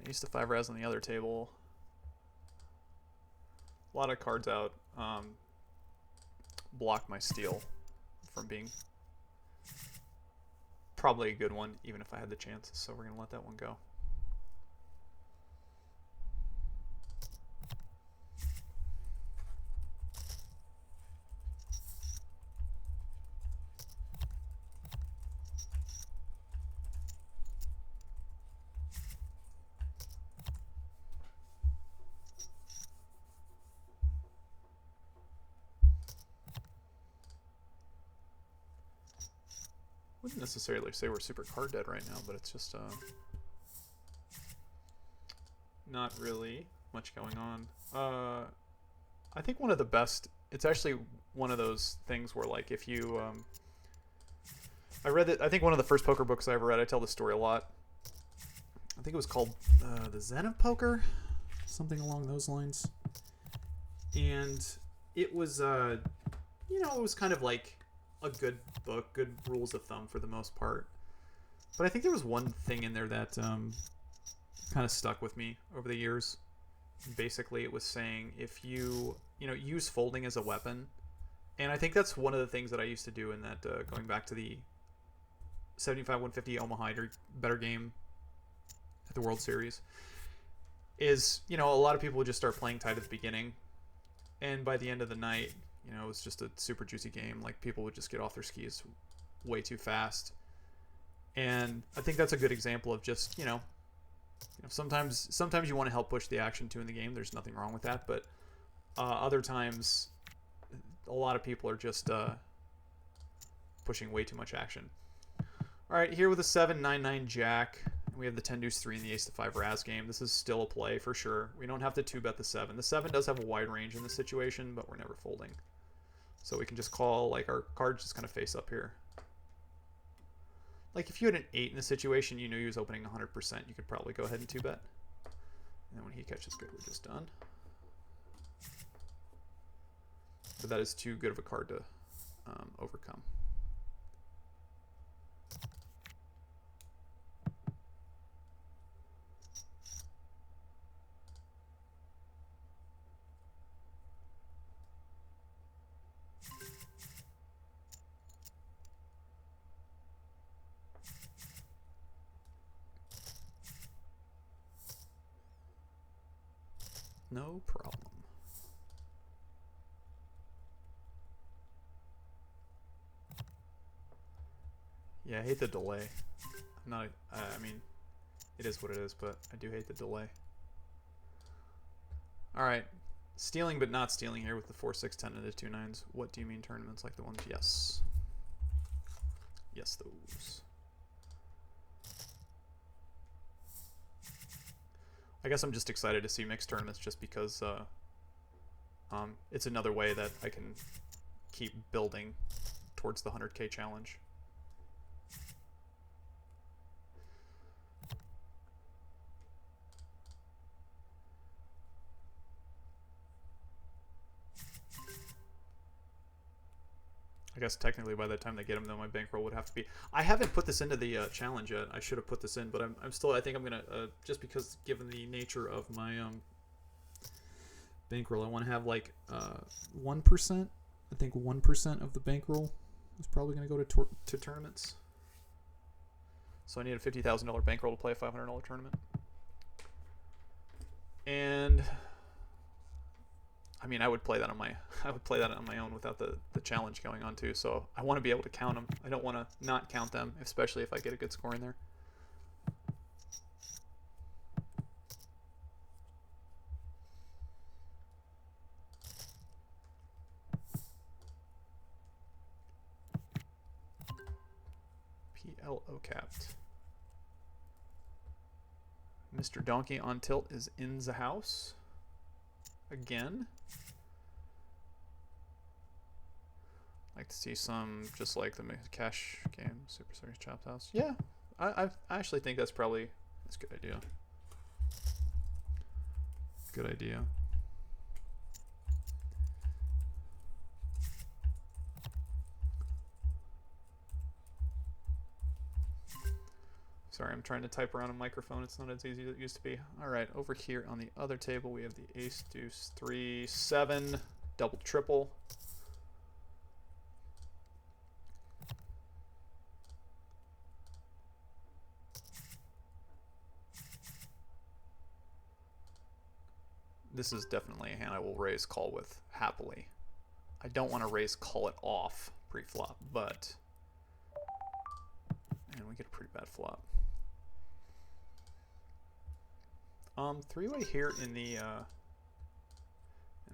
Ace to 5 res on the other table. A lot of cards out block my steal from being probably a good one, even if I had the chance. So we're going to let that one go. Wouldn't necessarily say we're super card dead right now, but it's just not really much going on. I think one of the best, it's actually one of those things where, like, if you I read it, I think one of the first poker books I ever read, I tell this story a lot. I think it was called The Zen of Poker, something along those lines. And it was you know, it was kind of like a good book, good rules of thumb for the most part. But I think there was one thing in there that kind of stuck with me over the years. Basically, it was saying if you use folding as a weapon, and I think that's one of the things that I used to do in that going back to the 75-150 Omaha better game at the World Series, is, you know, a lot of people would just start playing tight at the beginning, and by the end of the night, you know, it was just a super juicy game. Like, people would just get off their skis way too fast. And I think that's a good example of just, you know, sometimes you want to help push the action too in the game. There's nothing wrong with that. But other times, a lot of people are just pushing way too much action. All right, here with a 7-9-9 jack. We have the 10 deuce 3 in the ace to 5 Raz game. This is still a play for sure. We don't have to 2-bet the 7. The 7 does have a wide range in this situation, but we're never folding. So we can just call, like, our cards just kind of face up here. Like, if you had an 8 in the situation, you knew he was opening 100%, you could probably go ahead and 2-bet. And then when he catches good, we're just done. But that is too good of a card to overcome. No problem. Yeah, I hate the delay. I'm not, I mean, it is what it is, but I do hate the delay. All right, stealing but not stealing here with the 4, 6, 10, and the 2 9s. What do you mean tournaments like the ones? Yes. Yes, those. I guess I'm just excited to see mixed tournaments just because it's another way that I can keep building towards the 100K challenge. I guess technically by the time they get them, though, my bankroll would have to be... I haven't put this into the challenge yet. I should have put this in, but I'm still... I think I'm going to... just because, given the nature of my bankroll, I want to have, like, 1%. I think 1% of the bankroll is probably going to go to tournaments. So I need a $50,000 bankroll to play a $500 tournament. And... I mean, I would play that on my own without the challenge going on too. So I want to be able to count them. I don't want to not count them, especially if I get a good score in there. ALLLLLL capped. Mr. Donkey on tilt is in the house. Again. Like to see some, just like the cash game, Super Series Chopped House. Yeah, I actually think that's a good idea. Good idea. Sorry, I'm trying to type around a microphone. It's not as easy as it used to be. All right, over here on the other table, we have the ace, deuce, 3, 7, double, triple. This is definitely a hand I will raise call with happily. I don't want to raise call it off pre-flop, but... And we get a pretty bad flop. Three-way here in the... and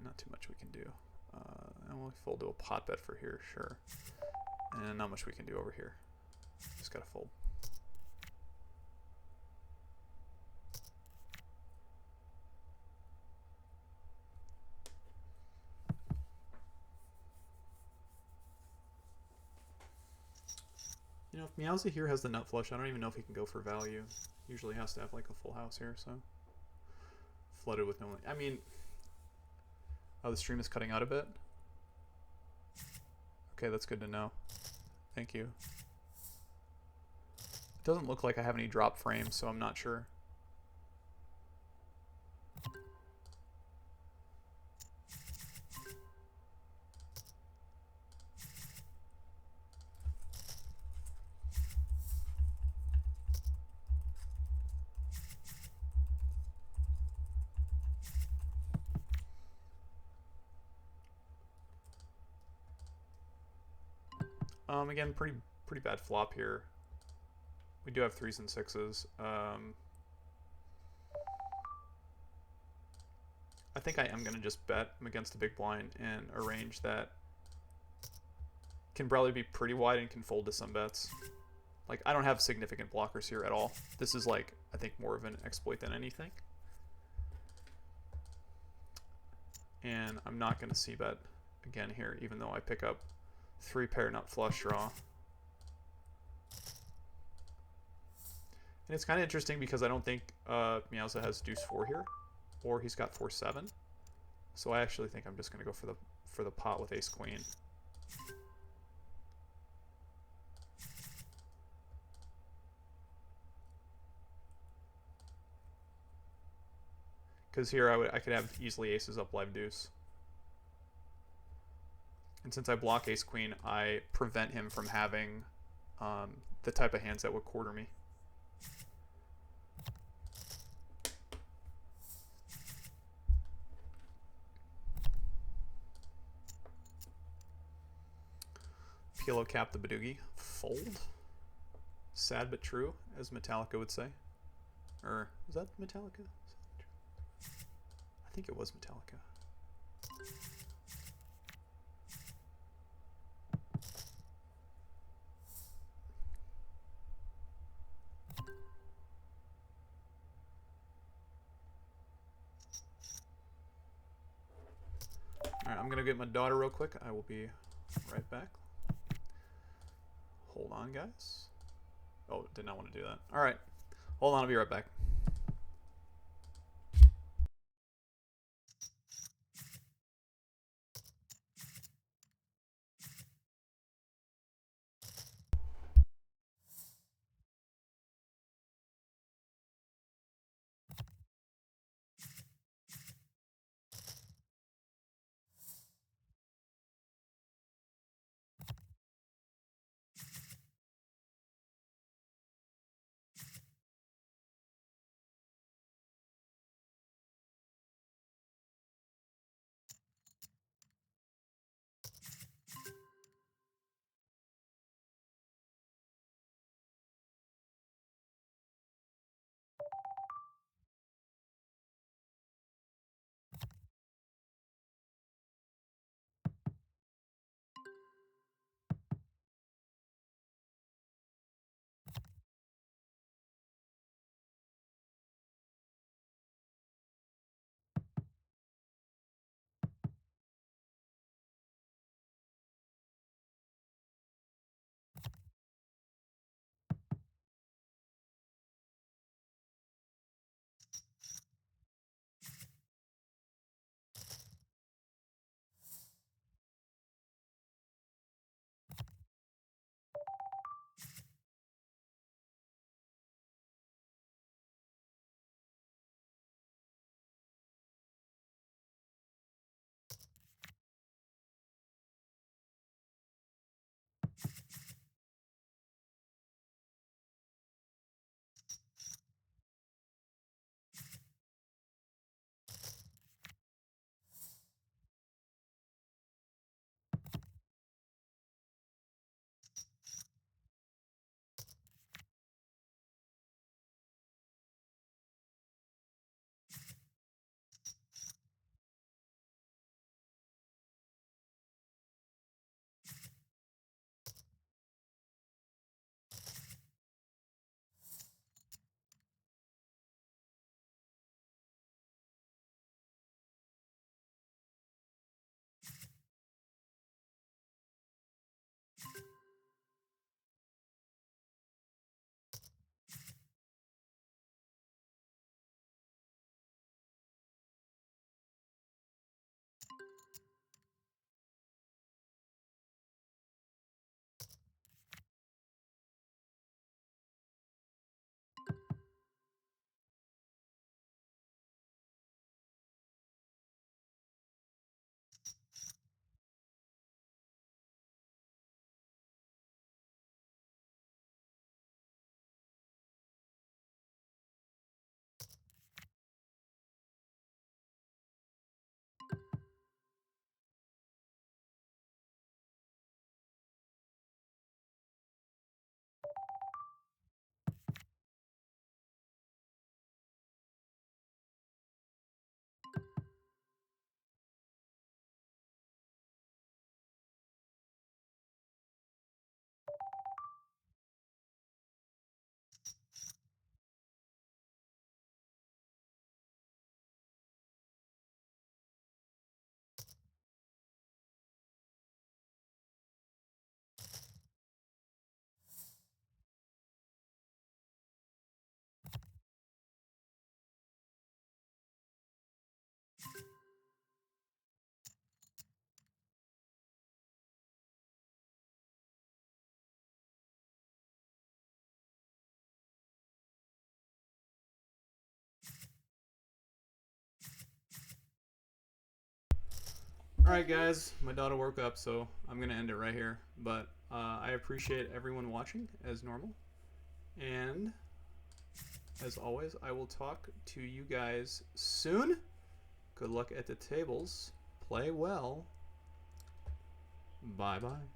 not too much we can do. And we'll fold to a pot bet for here, sure. And not much we can do over here. Just gotta fold. You know, if Meowza here has the nut flush, I don't even know if he can go for value. Usually has to have like a full house here, so. Flooded with no... I mean... Oh, the stream is cutting out a bit? Okay, that's good to know. Thank you. It doesn't look like I have any drop frames, so I'm not sure. Again, pretty bad flop here. We do have 3s and 6s. I think I am going to just bet him against the big blind and a range that can probably be pretty wide and can fold to some bets. Like, I don't have significant blockers here at all. This is like, I think, more of an exploit than anything. And I'm not going to c-bet again here, even though I pick up 3 pair nut flush draw. And it's kind of interesting because I don't think Meowza has deuce 4 here, or he's got 4-7. So I actually think I'm just going to go for the pot with ace queen. Because here I could have easily aces up live deuce. And since I block ace queen, I prevent him from having the type of hands that would quarter me. Pillow cap the Badoogie. Fold. Sad but true, as Metallica would say. Or, was that Metallica? I think it was Metallica. Alright, I'm going to get my daughter real quick. I will be right back. Hold on, guys. Oh, did not want to do that. Alright. Hold on, I'll be right back. Alright guys, my daughter woke up, so I'm going to end it right here. But I appreciate everyone watching, as normal. And, as always, I will talk to you guys soon. Good luck at the tables. Play well. Bye-bye.